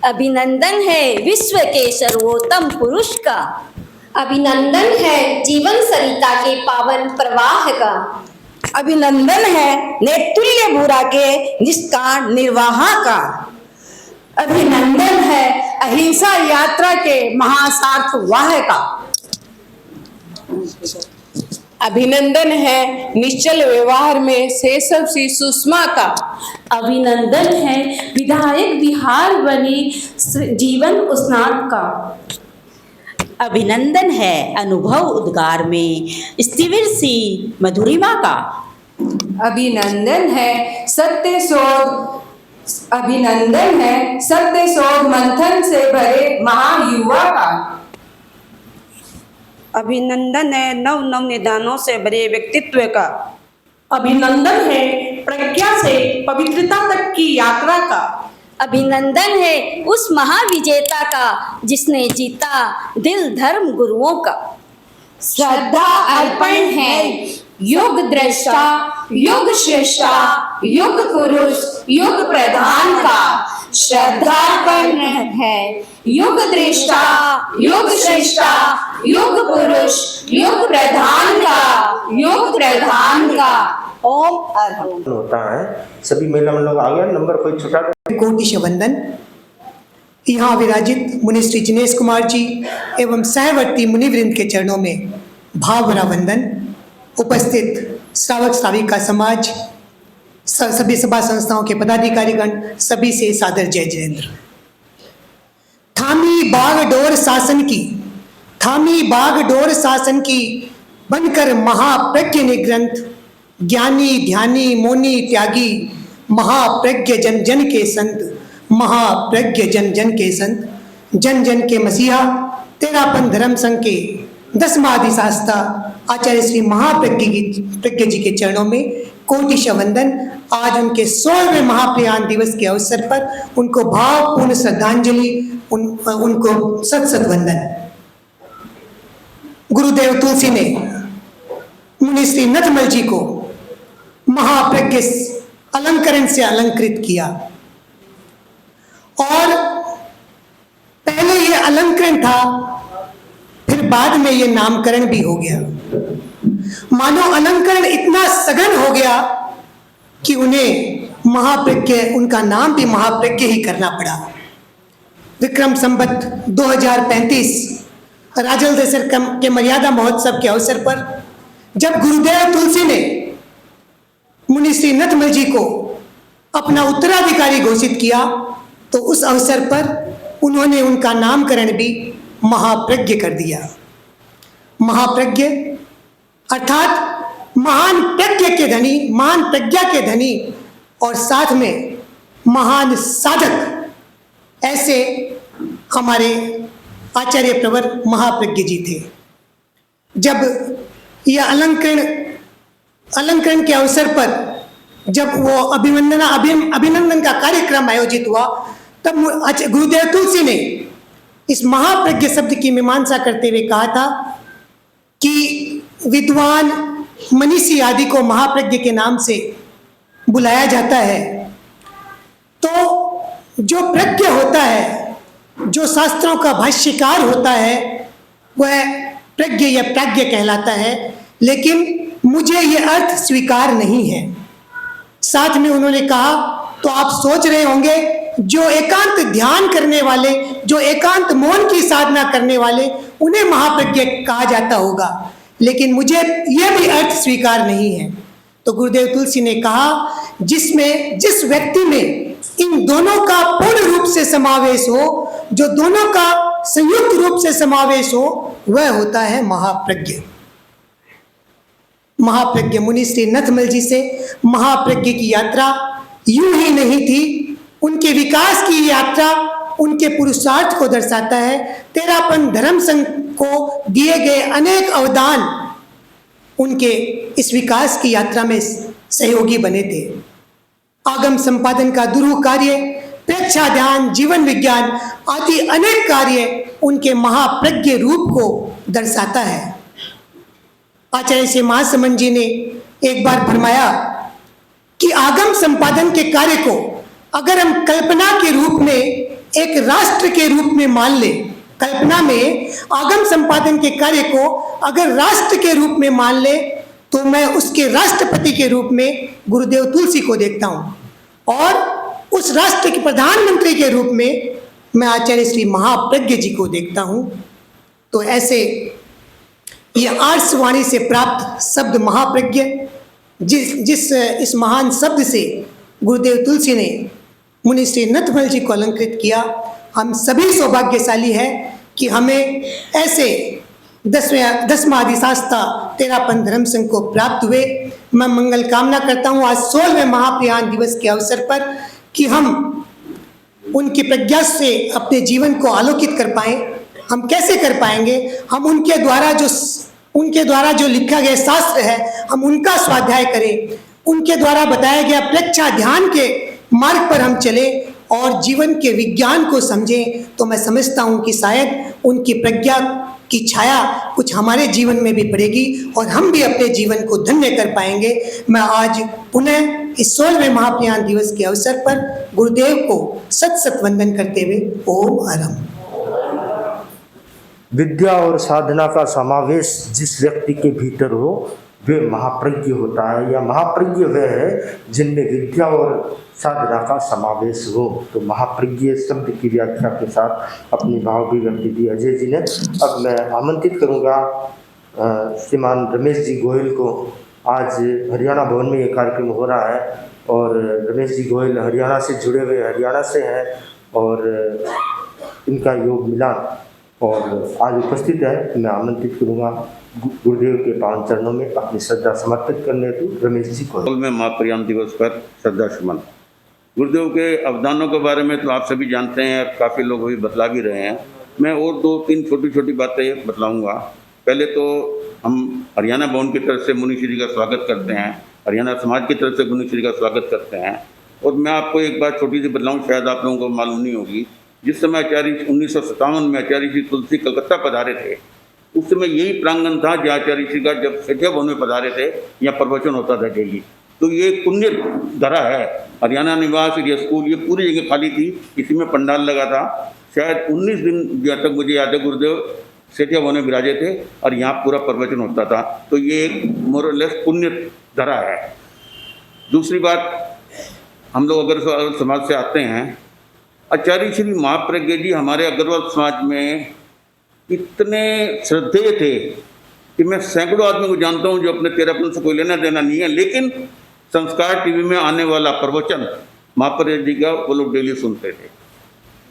अभिनंदन है विश्व के सर्वोत्तम पुरुष का। अभिनंदन है जीवन सरिता के पावन प्रवाह का। अभिनंदन है नेतुल्य बुरा के निष्काम निर्वाह का। अभिनंदन है अहिंसा यात्रा के महासार्थवाह का। अभिनंदन है निश्चल व्यवहार में सेसव सी सुषमा का। अभिनंदन है विधायक विहार बने जीवन स्नान का। अभिनंदन है अनुभव उद्गार में स्थिविर सी मधुरिमा का। अभिनंदन है सत्य शोध अभिनंदन है सत्य शोध मंथन से भरे महायुवा का। अभिनंदन है नव नव निदानों से भरे व्यक्तित्व का। अभिनंदन है प्रज्ञा से पवित्रता तक की यात्रा का। अभिनंदन है उस महाविजेता का जिसने जीता दिल धर्म गुरुओं का। श्रद्धा अर्पण है योग दृष्टा योग श्रेष्ठा योग पुरुष योग प्रधान का। श्रद्धार्पण है योग दृष्टा योग श्रेष्ठा योग पुरुष योग प्रधान का योग प्रधान का। ओम अर्हम होता है। सभी महिला लोग आ गया। नंबर कोई छुटा कोटि वंदन। यहाँ विराजित मुनि श्री जिनेश कुमार जी एवं सहवर्ती मुनिवृंद के चरणों में भाव भरा वंदन। उपस्थित श्रावक श्राविका समाज, सभी सभा संस्थाओं के पदाधिकारीगण, सभी से सादर जय जयेंद्र। थामी बागडोर शासन की, थामी बागडोर शासन की, बनकर महाप्रज्ञ ने ग्रंथ, ज्ञानी ध्यानी मोनी त्यागी, महाप्रज्ञ जन जन के संत, महाप्रज्ञ जन जन के संत, जन जन के मसीहा, तेरापन धर्म संघ के 10वां अधिशास्ता आचार्य श्री महाप्रज्ञ जी के चरणों में कोटिश वंदन। आज उनके 16वें महाप्रयाण दिवस के अवसर पर उनको भावपूर्ण श्रद्धांजलि, उनको सत सत वंदन। गुरुदेव तुलसी ने मुनि श्री नथमल जी को महाप्रज्ञ अलंकरण से अलंकृत किया और पहले ये अलंकरण था, फिर बाद में ये नामकरण भी हो गया। मानो अलंकरण इतना सघन हो गया कि उन्हें महाप्रज्ञ, उनका नाम भी महाप्रज्ञ ही करना पड़ा। विक्रम संवत 2035 राजल दशर के मर्यादा महोत्सव के अवसर पर जब गुरुदेव तुलसी ने मुनि श्री नथमल जी को अपना उत्तराधिकारी घोषित किया तो उस अवसर पर उन्होंने उनका नामकरण भी महाप्रज्ञ कर दिया। महाप्रज्ञ अर्थात महान प्रज्ञ के धनी, महान प्रज्ञा के धनी और साथ में महान साधक, ऐसे हमारे आचार्य प्रवर महाप्रज्ञ जी थे। जब यह अलंकरण के अवसर पर जब वो अभिनंदन का कार्यक्रम आयोजित हुआ तब गुरुदेव तुलसी ने इस महाप्रज्ञ शब्द की मीमांसा करते हुए कहा था कि विद्वान मनीषी आदि को महाप्रज्ञ के नाम से बुलाया जाता है। तो जो प्रज्ञ होता है, जो शास्त्रों का भाष्यकार होता है, वह प्रज्ञ या प्राज्ञ कहलाता है। लेकिन मुझे ये अर्थ स्वीकार नहीं है। साथ में उन्होंने कहा, तो आप सोच रहे होंगे जो एकांत ध्यान करने वाले, जो एकांत मौन की साधना करने वाले, उन्हें महाप्रज्ञ कहा जाता होगा, लेकिन मुझे यह भी अर्थ स्वीकार नहीं है। तो गुरुदेव तुलसी ने कहा, जिस व्यक्ति में इन दोनों का पूर्ण रूप से समावेश हो, जो दोनों का संयुक्त रूप से समावेश हो, वह होता है महाप्रज्ञ। महाप्रज्ञ मुनि श्री नथमल जी से महाप्रज्ञ की यात्रा यूं ही नहीं थी, उनके विकास की यात्रा उनके पुरुषार्थ को दर्शाता है। तेरापन धर्म संघ को दिए गए अनेक अवदान उनके इस विकास की यात्रा में सहयोगी बने थे। आगम संपादन का दुरूह कार्य, प्रेक्षा ध्यान, जीवन विज्ञान आदि अनेक कार्य उनके महाप्रज्ञ रूप को दर्शाता है। आचार्य श्री महासमंद जी ने एक बार फरमाया कि आगम संपादन के कार्य को अगर हम कल्पना के रूप में एक राष्ट्र के रूप में मान ले, कल्पना में आगम संपादन के कार्य को अगर राष्ट्र के रूप में मान ले, तो मैं उसके राष्ट्रपति के रूप में गुरुदेव तुलसी को देखता हूँ और उस राष्ट्र के प्रधानमंत्री के रूप में मैं आचार्य श्री महाप्रज्ञ जी को देखता हूँ। तो ऐसे ये आर्ष वाणी से प्राप्त शब्द महाप्रज्ञ, जिस इस महान शब्द से गुरुदेव तुलसी ने मुनि श्री नथमल जी को अलंकृत किया, हम सभी सौभाग्यशाली हैं कि हमें ऐसे दसवां अधिशास्ता तेरापन धर्म संघ को प्राप्त हुए। मैं मंगल कामना करता हूँ आज 16वें महाप्रयाण दिवस के अवसर पर कि हम उनकी प्रज्ञा से अपने जीवन को आलोकित कर पाएं। हम कैसे कर पाएंगे? हम उनके द्वारा जो लिखा गया शास्त्र है, हम उनका स्वाध्याय करें, उनके द्वारा बताया गया प्रेक्षा ध्यान के मार्ग पर हम चले और जीवन के विज्ञान को समझें। तो मैं समझता हूँ कि शायद उनकी प्रज्ञा की छाया कुछ हमारे जीवन में भी पड़ेगी और हम भी अपने जीवन को धन्य कर पाएंगे। मैं आज पुनः इस 16वें महाप्रयाण दिवस के अवसर पर गुरुदेव को सत सत वंदन करते हुए ओम अरहम। विद्या और साधना का समावेश जिस व्यक्ति के भीतर हो वे महाप्रज्ञ होता है, या महाप्रज्ञ वह है जिनमें विद्या और साधना का समावेश हो। तो महाप्रज्ञ शब्द की व्याख्या के साथ अपनी भावाभिव्यक्ति दी अजय जी ने। अब मैं आमंत्रित करूंगा श्रीमान रमेश जी गोयल को। आज हरियाणा भवन में ये कार्यक्रम हो रहा है और रमेश जी गोयल हरियाणा से जुड़े हुए हरियाणा से हैं और इनका योग मिलान और आज उपस्थित है। मैं आमंत्रित करूंगा गुरुदेव के पावन चरणों में अपनी श्रद्धा समर्पित करने हेतु रमेश जी को। में महाप्रयाण दिवस पर श्रद्धा सुमन। गुरुदेव के अवदानों के बारे में तो आप सभी जानते हैं और काफ़ी लोग अभी बतला भी रहे हैं। मैं और 2-3 छोटी छोटी बातें बतलाऊंगा। पहले तो हम हरियाणा भवन की तरफ से मुनि श्री का स्वागत करते हैं, हरियाणा समाज की तरफ से मुनि श्री का स्वागत करते हैं। और मैं आपको एक बात छोटी सी बतलाऊँ, शायद आप लोगों को मालूम नहीं होगी। जिस समय आचार्य 1957 में आचार्य श्री तुलसी कलकत्ता पधारे थे, उस समय यही प्रांगण था जहाँ आचार्य श्री का जब सेठिया भवन में पधारे थे, यहाँ प्रवचन होता था डेली। तो ये पुण्य धरा है। हरियाणा निवास या स्कूल ये पूरी जगह खाली थी, इसी में पंडाल लगा था। शायद 19 दिन जहाँ तक मुझे याद है गुरुदेव सेठिया भवन में विराजे थे और यहाँ पूरा प्रवचन होता था। तो ये एक मोरलेस पुण्य धरा है। दूसरी बात, हम लोग अग्रवाल समाज से आते हैं। आचार्य श्री महाप्रज्ञ जी हमारे अग्रवाल समाज में इतने श्रद्धेय थे कि मैं सैकड़ों आदमी को जानता हूँ जो अपने तेरापन से कोई लेना देना नहीं है, लेकिन संस्कार टीवी में आने वाला प्रवचन महाप्रज्ञ जी का वो लोग डेली सुनते थे।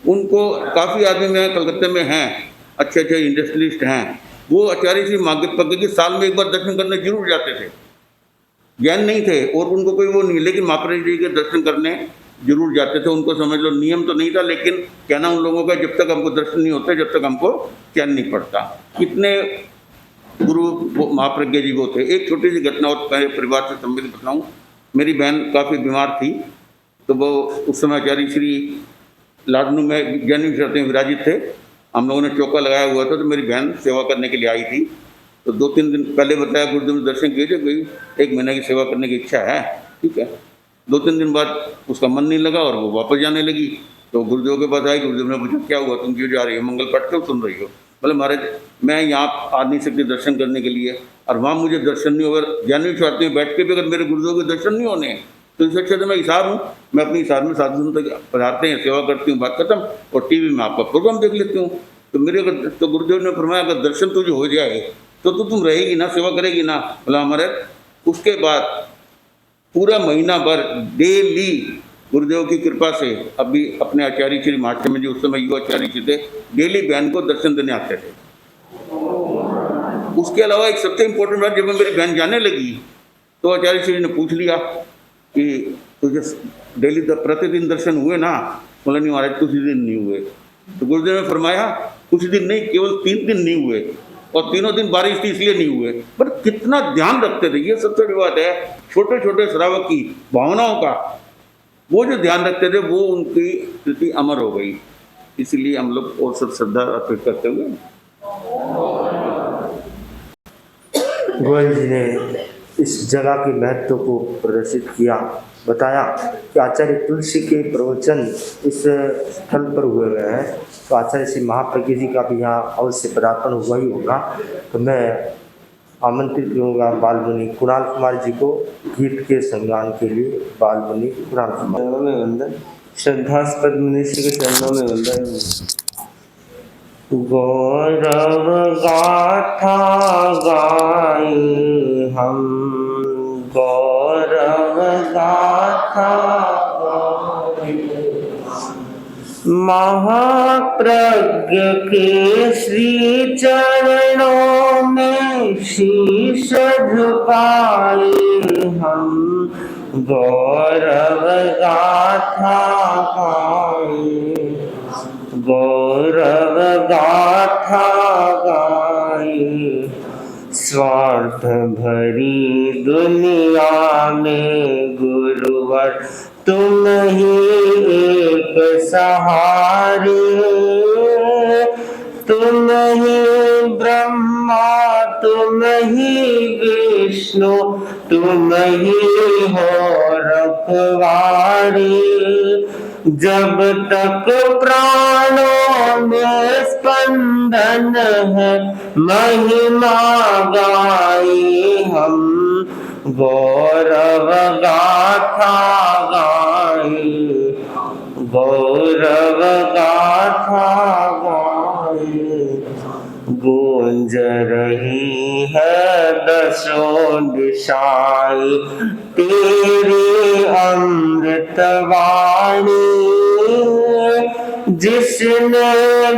उनको काफ़ी आदमी में कलकत्ते में हैं, अच्छे अच्छे इंडस्ट्रियलिस्ट हैं, वो आचार्य श्री महाप्रज्ञ की साल में एक बार दर्शन करने जरूर जाते थे। ज्ञान नहीं थे और उनको कोई वो नहीं, लेकिन महाप्रज्ञ जी के दर्शन करने जरूर जाते थे। उनको समझ लो नियम तो नहीं था, लेकिन कहना उन लोगों का जब तक हमको दर्शन नहीं होते जब तक हमको चैन नहीं पड़ता। कितने गुरु महाप्रज्ञ जी को थे। एक छोटी सी घटना और मेरे परिवार से संबंधित बताऊँ। मेरी बहन काफ़ी बीमार थी, तो वो उस समय आचार्य श्री लाडनू में ज्ञानी शर्तें विराजित थे। हम लोगों ने चौका लगाया हुआ था, तो मेरी बहन सेवा करने के लिए आई थी। तो 2-3 दिन पहले बताया गुरुदेव ने दर्शन किए थे, कोई 1 महीने की सेवा करने की इच्छा है, ठीक है। 2-3 दिन बाद उसका मन नहीं लगा और वो वापस जाने लगी। तो गुरुदेव के पास आई। गुरुदेव ने पूछा क्या हुआ, तुम क्यों जा रही हो, मंगल पाठ क्यों सुन रही हो? बोले महाराज मैं यहाँ आ नहीं सकती दर्शन करने के लिए, और वहाँ मुझे दर्शन नहीं होगा। ज्ञानी स्वार्थी में बैठ के भी अगर मेरे गुरुदेव के दर्शन नहीं होने तो इससे अच्छा तो मैं हिसार हूँ। मैं अपनी हिसार में 7 दिन तक पधारते हैं, सेवा करती हूँ, बात खत्म, और टीवी में आपका प्रोग्राम देख लेती हूँ। तो मेरे अगर तो गुरुदेव ने फरमाया अगर दर्शन तुझे हो जाए तो तुम रहेगी ना, सेवा करेगी ना? बोला हमारे। उसके बाद पूरा महीना भर डेली गुरुदेव की कृपा से अभी अपने आचार्य श्री महात्मा जी उस समय युवा आचार्य जी थे, डेली बहन को दर्शन देने आते थे। उसके अलावा एक सबसे इम्पोर्टेंट बात, जब मेरी बहन जाने लगी तो आचार्य श्री ने पूछ लिया कि तुझे डेली प्रतिदिन दर्शन हुए ना? बोला नहीं महाराज कुछ दिन नहीं हुए। तो गुरुदेव ने फरमाया कुछ दिन नहीं, केवल 3 दिन नहीं हुए, और तीनों दिन बारिश थी इसलिए नहीं हुए। पर कितना ध्यान रखते थे, ये सबसे बड़ी बात है। छोटे छोटे श्रावक की भावनाओं का वो जो ध्यान रखते थे वो उनकी स्थिति अमर हो गई। इसलिए हम लोग और सब श्रद्धा अर्पित करते हुए गोयल जी ने इस जगह के महत्व को प्रदर्शित किया, बताया कि आचार्य तुलसी के प्रवचन इस स्थल पर हुए हुए हैं, तो आचार्य श्री महाप्रज्ञ जी का भी यहाँ अवश्य पदार्पण हुआ ही होगा। तो मैं आमंत्रित करूँगा बालमुनि कुणाल कुमार जी को गीत के संगान के लिए। बालमुनि कुणाल कुमार में वंदन, श्रद्धास्पद मनुष्य के चरणों में वंदन। गौरव गाथा गाए हम, गौरव गाथा गाए, महाप्रज्ञ के श्री चरणों में शीश झुकाए हम, गौरव गाथा गाए, गौरव गाथा गाए। स्वार्थ भरी दुनिया में गुरुवर तुम ही एक सहारे, तुम ही ब्रह्मा तुम ही विष्णु तुम ही हो रखवारे। जब तक प्राणों में स्पंदन है महिमा गाए हम, गौरव गाथा गाए, गौरव गाथा गाए। गूंज रही है दसों दिशाएं तेरी अमृत वाणी, जिसने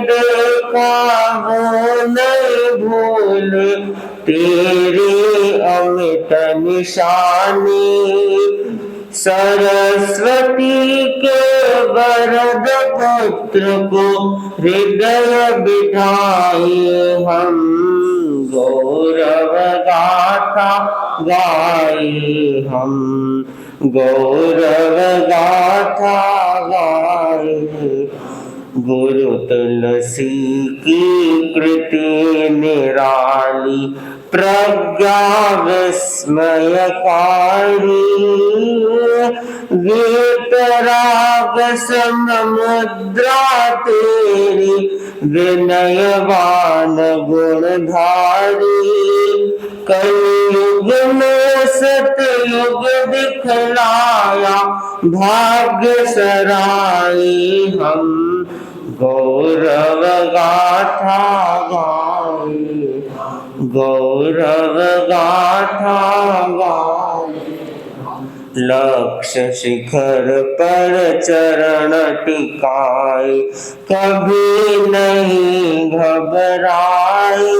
देखा वो नहीं भूले तेरी अमित निशानी। सरस्वती के वरद पुत्र को हृदय बिठाए हम, गौरव गाथा गाए हम, गौरव गाथा गाए। गुरु तुलसी की कृति निराली प्रज्ञा विस्मयकारी, गीत राग समुद्रा तेरी विनयवान गुणधारी। कलयुग में सतयुग दिखलाया भाग्य सराय हम, गौरव गाथा गाए, गौरव गाथा गाए। लक्ष्य शिखर पर चरण टिकाए कभी नहीं घबराए,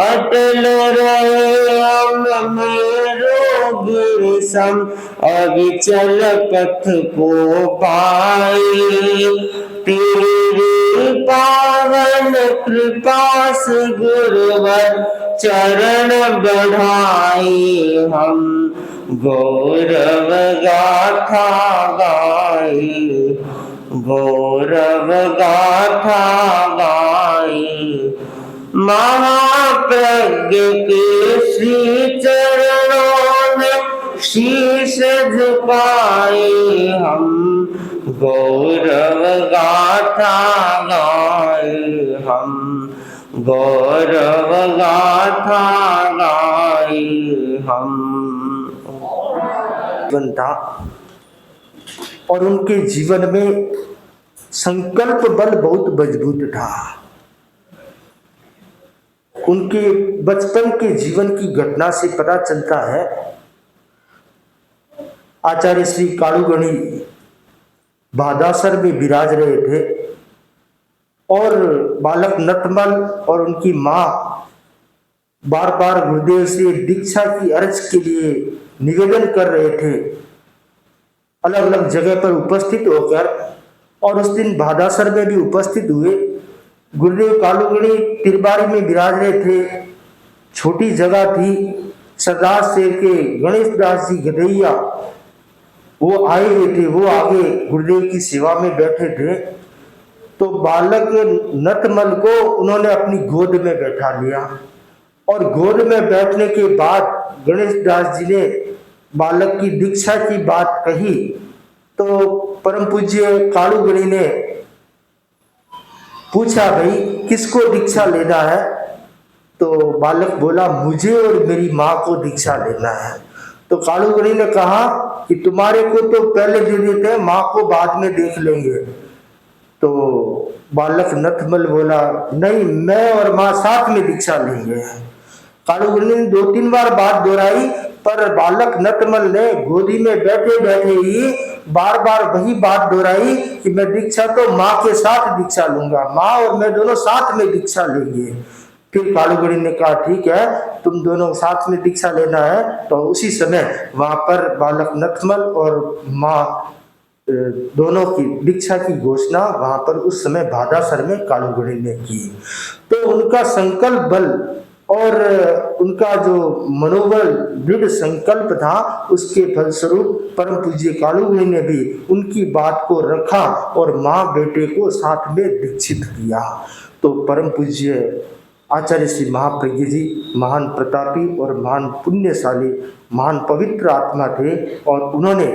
अटल रहे हम मेरो गिरसम अविचल पथ को पाए। तेरी पावन कृपा से गुरुवर चरण बढ़ाए हम, गौरव गाथा गाए, गौरव गाथा गाए। महाप्रज्ञ के श्री चरणों में शीश झुकाए हम, गौरव गाथा गाए हम, गौरव गाथा गाए हम। बनता और उनके जीवन में संकल्प बल बहुत मजबूत था। उनके बचपन के जीवन की घटना से पता चलता है आचार्य श्री कालूगणी भादासर में विराज रहे थे और बालक नटमल और उनकी माँ बार बार गुरुदेव से दीक्षा की अर्ज के लिए निवेदन कर रहे थे, अलग अलग जगह पर उपस्थित होकर, और उस दिन भादासर में भी उपस्थित हुए। गुरुदेव कालूगणी तिरबारी में विराज रहे थे, छोटी जगह थी। सरदार शेर के गणेश दास जी गदैया वो आए हुए थे, वो आगे गुरुदेव की सेवा में बैठे थे। तो बालक नटमल को उन्होंने अपनी गोद में बैठा लिया और गोद में बैठने के बाद गणेश दास जी ने बालक की दीक्षा की बात कही तो परम पूज्य कालूगणी ने पूछा, भाई किसको दीक्षा लेना है? तो बालक बोला, मुझे और मेरी माँ को दीक्षा लेना है। तो कालूगणी ने कहा कि तुम्हारे को तो पहले दे देते हैं, माँ को बाद में देख लेंगे। तो बालक नथमल बोला, नहीं, मैं और माँ साथ में दीक्षा लेंगे। कालूगणी ने 2-3 बार बात दोहराई, पर बालक नथमल ने गोदी में बैठे बैठे ही बार बार वही बात दोहराई कि मैं दीक्षा तो माँ के साथ दीक्षा लूंगा, माँ और मैं दोनों साथ में दीक्षा लेंगे। फिर कालूगणी ने कहा, ठीक है, तुम दोनों साथ में दीक्षा लेना है। तो उसी समय वहां पर बालक नथमल और माँ दोनों की दीक्षा की घोषणा वहां पर उस समय भादासर में कालूगणी ने की। तो उनका संकल्प बल और उनका जो मनोबल दृढ़ संकल्प था, उसके फलस्वरूप परम पूज्य कालूगणी ने भी उनकी बात को रखा और माँ बेटे को साथ में दीक्षित किया। तो परम पूज्य आचार्य श्री महाप्रज्ञ जी महान प्रतापी और महान पुण्यशाली, महान पवित्र आत्मा थे और उन्होंने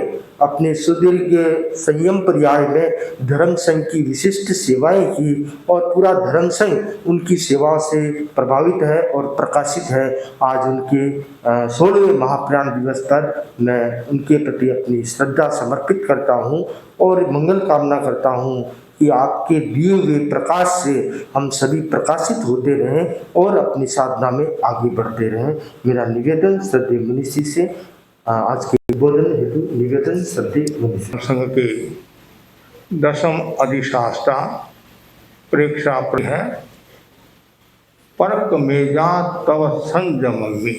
अपने सुदीर्घ संयम पर्याय में धर्म संघ की विशिष्ट सेवाएं की और पूरा धर्म संघ उनकी सेवाओं से प्रभावित है और प्रकाशित है। आज उनके 16वें महाप्रयाण दिवस पर मैं उनके प्रति अपनी श्रद्धा समर्पित करता हूँ और मंगल कामना करता हूँ कि आपके दिए हुए प्रकाश से हम सभी प्रकाशित होते रहें और अपनी साधना में आगे बढ़ते रहें। मेरा निवेदन श्रद्धेय मुनिषी से आज के उद्बोधन हेतु निवेदन श्रद्धेय मुनिषी। संघ के 10वीं अधिशास्त्रा प्रेक्षा है, परक मेजा तव संजमी।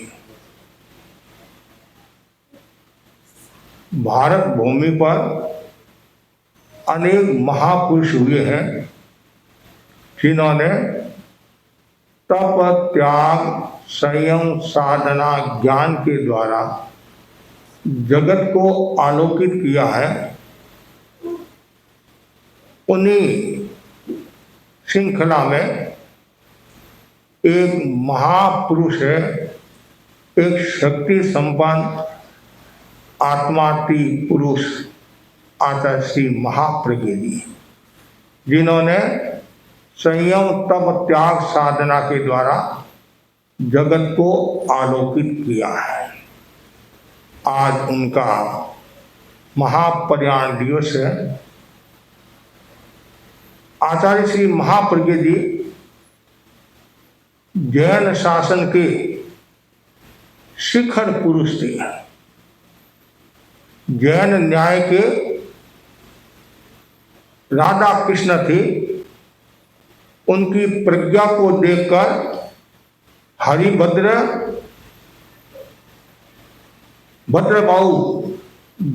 भारत भूमि पर अनेक महापुरुष हुए हैं जिन्होंने तप, त्याग, संयम, साधना, ज्ञान के द्वारा जगत को आलोकित किया है। उन्हीं श्रृंखला में एक महापुरुष है, एक शक्ति संपन्न आत्मार्थी पुरुष आचार्य श्री महाप्रज्ञ जी, जिन्होंने संयम, तप, त्याग, साधना के द्वारा जगत को आलोकित किया है। आज उनका महाप्रयाण दिवस है। आचार्य श्री महाप्रज्ञ जी जैन शासन के शिखर पुरुष थे। जैन न्याय के राधा कृष्ण थे। उनकी प्रज्ञा को देखकर हरिभद्र भद्रबाहु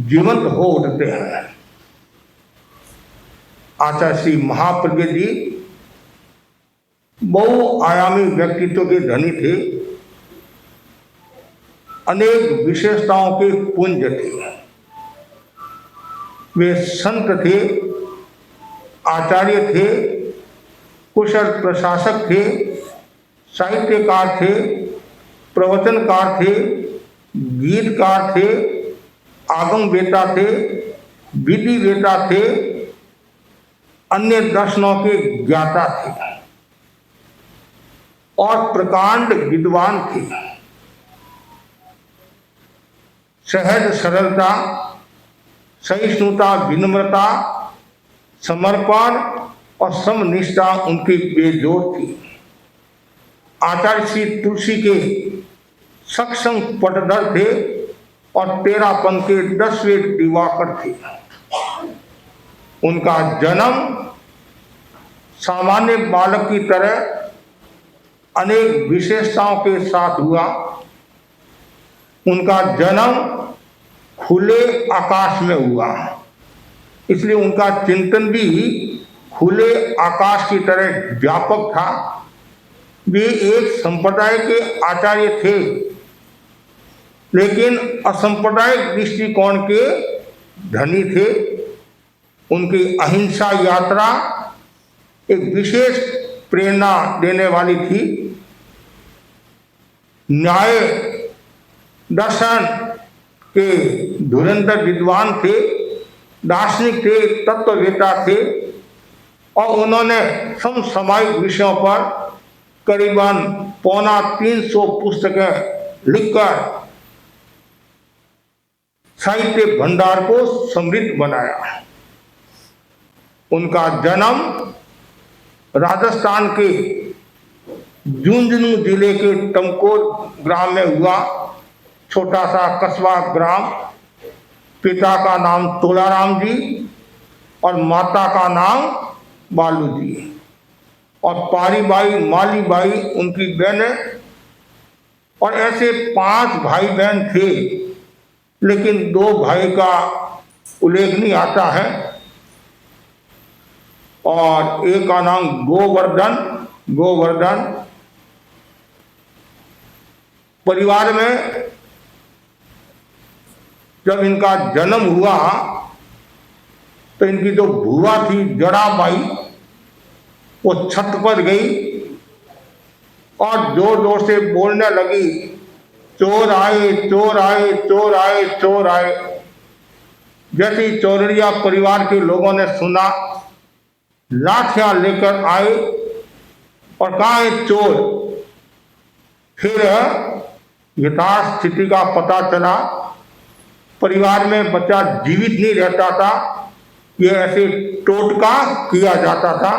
जीवंत हो उठते हैं। आचार्य श्री महाप्रज्ञ जी बहुआयामी व्यक्तित्व के धनी थे। अनेक विशेषताओं के पुंज थे। वे संत थे, आचार्य थे, कुशल प्रशासक थे, साहित्यकार थे, प्रवचनकार थे, गीतकार थे, आगम वेता थे, विधि वेता थे, अन्य दर्शनों के ज्ञाता थे और प्रकांड विद्वान थे। सहज सरलता, सहिष्णुता, विनम्रता, समर्पण और समनिष्ठा उनकी बेजोड़ थी। आचार्य श्री तुलसी के सक्षम पटधर थे और तेरापन के 10वें दिवाकर थे। उनका जन्म सामान्य बालक की तरह अनेक विशेषताओं के साथ हुआ। उनका जन्म खुले आकाश में हुआ, इसलिए उनका चिंतन भी खुले आकाश की तरह व्यापक था। वे एक संप्रदाय के आचार्य थे, लेकिन असंप्रदायिक दृष्टिकोण के धनी थे। उनकी अहिंसा यात्रा एक विशेष प्रेरणा देने वाली थी। न्याय दर्शन के धुरंधर विद्वान थे, दार्शनिक थे, तत्ववेता थे और उन्होंने समसामयिक विषयों पर करीबन 350 पुस्तकें लिखकर साहित्य भंडार को समृद्ध बनाया। उनका जन्म राजस्थान के झुंझुनू जिले के टमकोर ग्राम में हुआ। छोटा सा कस्बा ग्राम। पिता का नाम तोलाराम जी और माता का नाम बालू जी और पारी बाई, माली बाई उनकी बहनें और ऐसे 5 भाई बहन थे, लेकिन 2 भाई का उल्लेख नहीं आता है और एक का नाम गोवर्धन। परिवार में जब इनका जन्म हुआ तो इनकी जो बुआ थी जड़ाबाई, वो छत पर गई और जोर जोर से बोलने लगी, चोर आए, चोर आए, चोर आए, चोर आए। जैसे ही चौरड़िया परिवार के लोगों ने सुना, लाठियां लेकर आए और कहा है चोर। फिर यथार्थ स्थिति का पता चला। परिवार में बच्चा जीवित नहीं रहता था, ये ऐसे टोटका किया जाता था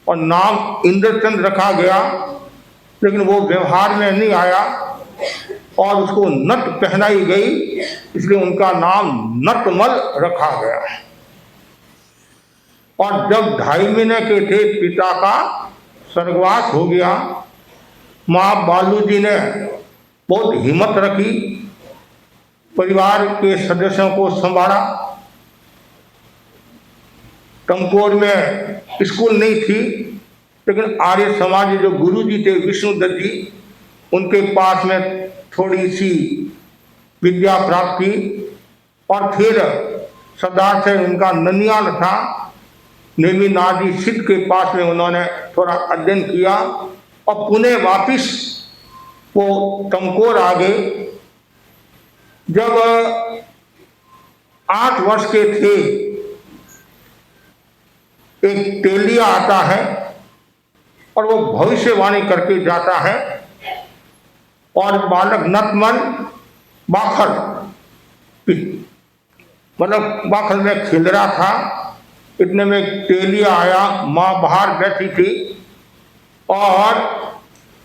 और नाम इंद्रचंद रखा गया, लेकिन वो व्यवहार में नहीं आया और उसको नट पहनाई गई, इसलिए उनका नाम नटमल रखा गया। और जब 2.5 महीने के थे पिता का स्वर्गवास हो गया। माँ बालू जी ने बहुत हिम्मत रखी, परिवार के सदस्यों को संभाला। टमकोर में स्कूल नहीं थी, लेकिन आर्य समाज जो गुरु जी थे विष्णुदत्त जी, उनके पास में थोड़ी सी विद्या प्राप्त की और फिर सरदार से उनका ननियाल था, नेमिनाथ सिद्ध के पास में उन्होंने थोड़ा अध्ययन किया और पुणे वापिस वो टमकोर आ गए। जब 8 वर्ष के थे, एक तेलिया आता है और वो भविष्यवाणी करके जाता है और बालक नतमल बाखल, मतलब बाखल में खेल रहा था। इतने में तेलिया आया, माँ बाहर बैठी थी और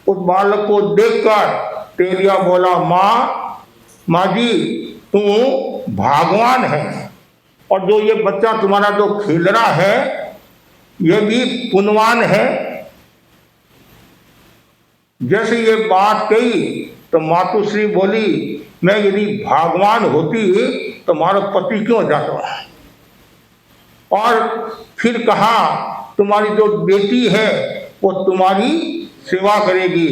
उस बालक को देखकर तेलिया बोला, माँ जी तू भगवान है और जो ये बच्चा तुम्हारा जो खेल रहा है ये भी पुण्यवान है। जैसे ये बात कही तो मातुश्री बोली, मैं यदि भगवान होती तो तुम्हारा पति क्यों जाता। और फिर कहा, तुम्हारी जो बेटी है वो तुम्हारी सेवा करेगी।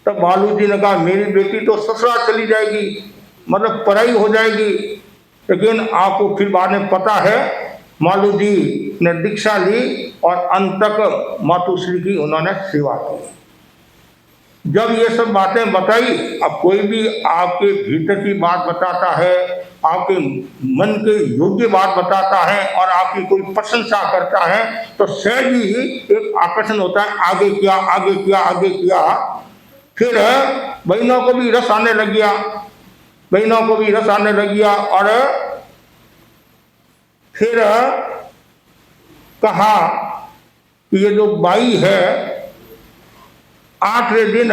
तब बालू जी ने कहा, मेरी बेटी तो ससुराल चली जाएगी, मतलब पराई हो जाएगी। लेकिन आपको फिर बाद में पता है, मालू जी ने दीक्षा ली और अंत तक मातुश्री की उन्होंने सेवा की। जब ये सब बातें बताई, अब कोई भी आपके भीतर की बात बताता है, आपके मन के योग्य बात बताता है और आपकी कोई प्रशंसा करता है, तो सहज ही एक आकर्षण होता है, आगे किया, आगे किया, आगे किया। फिर बहनों को भी रस आने लग गया, बहनों को भी रस आने लग गया। और फिर कहा कि ये जो बाई है, 8वें दिन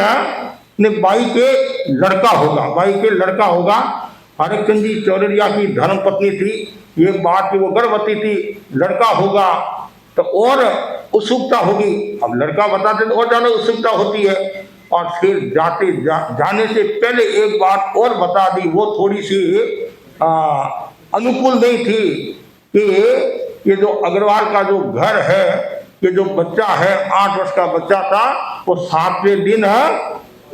ने बाई के लड़का होगा, बाई के लड़का होगा। हरिश्चंद्र जी चौरड़िया की धर्मपत्नी थी, ये बात कि वो गर्भवती थी, लड़का होगा तो और उत्सुकता होगी। अब लड़का बताते तो और ज़्यादा उत्सुकता होती है। और फिर जाने से पहले एक बात और बता दी, वो थोड़ी सी अनुकूल नहीं थी कि ये जो अग्रवाल का जो घर है, ये जो बच्चा है 8 वर्ष का बच्चा था, वो 7वें दिन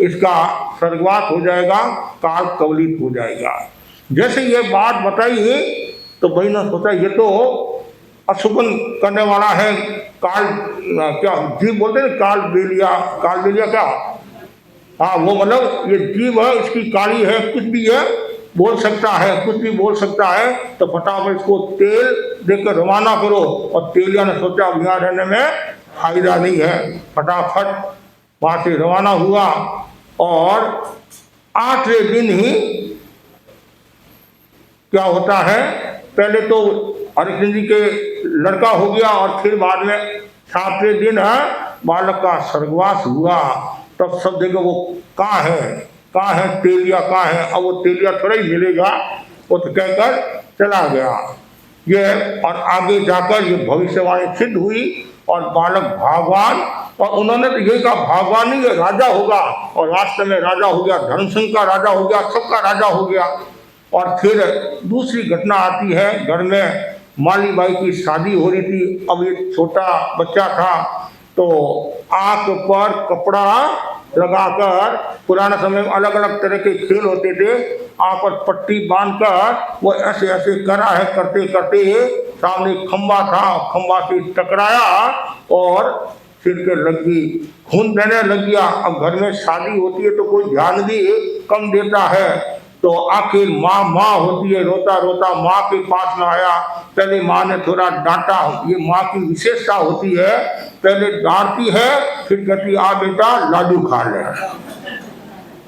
इसका स्वर्गवास हो जाएगा, काल कवलित हो जाएगा। जैसे ये बात बताई तो बहनों सोचा ये तो अशुभन करने वाला है, काल क्या जी बोलते हैं, काल बेलिया क्या हाँ, वो मतलब ये जीव है, इसकी काली है, कुछ भी है, बोल सकता है, कुछ भी बोल सकता है, तो फटाफट इसको तेल देकर रवाना करो। और तेलिया ने सोचा अब यहाँ रहने में फायदा नहीं है, फटाफट वहाँ से रवाना हुआ। और 8वें दिन ही क्या होता है, पहले तो हरिश्चंद्र जी के लड़का हो गया और फिर बाद में 7वें दिन बालक का स्वर्गवास हुआ। तब सब देखो वो कहाँ है तेलिया, कहाँ है। अब वो तेलिया थोड़ा ही मिलेगा, वो तो कहकर चला गया। ये और आगे जाकर ये भविष्यवाणी सिद्ध हुई और बालक भगवान, और उन्होंने तो यही कहा भगवान नहीं ये राजा होगा, और वास्तव में राजा हो गया, धर्मसिंह का राजा हो गया, सबका राजा हो गया। और फिर दूसरी घटना आती है, घर में माली बाई की शादी हो रही थी। अब एक छोटा बच्चा था, तो आंख पर कपड़ा लगाकर, पुराने समय में अलग अलग तरह के खेल होते थे, आंख पर पट्टी बांधकर वो ऐसे ऐसे करा है। करते करते सामने खंबा था, खंबा से टकराया और सिर के लग गई, खून बहने लग गया। अब घर में शादी होती है तो कोई ध्यान भी कम देता है, तो आखिर माँ होती है, रोता रोता माँ के पास में आया। पहले माँ ने थोड़ा डांटा, ये माँ की विशेषता होती है, पहले डांटती है फिर कहती आ बेटा लाडू खा ले।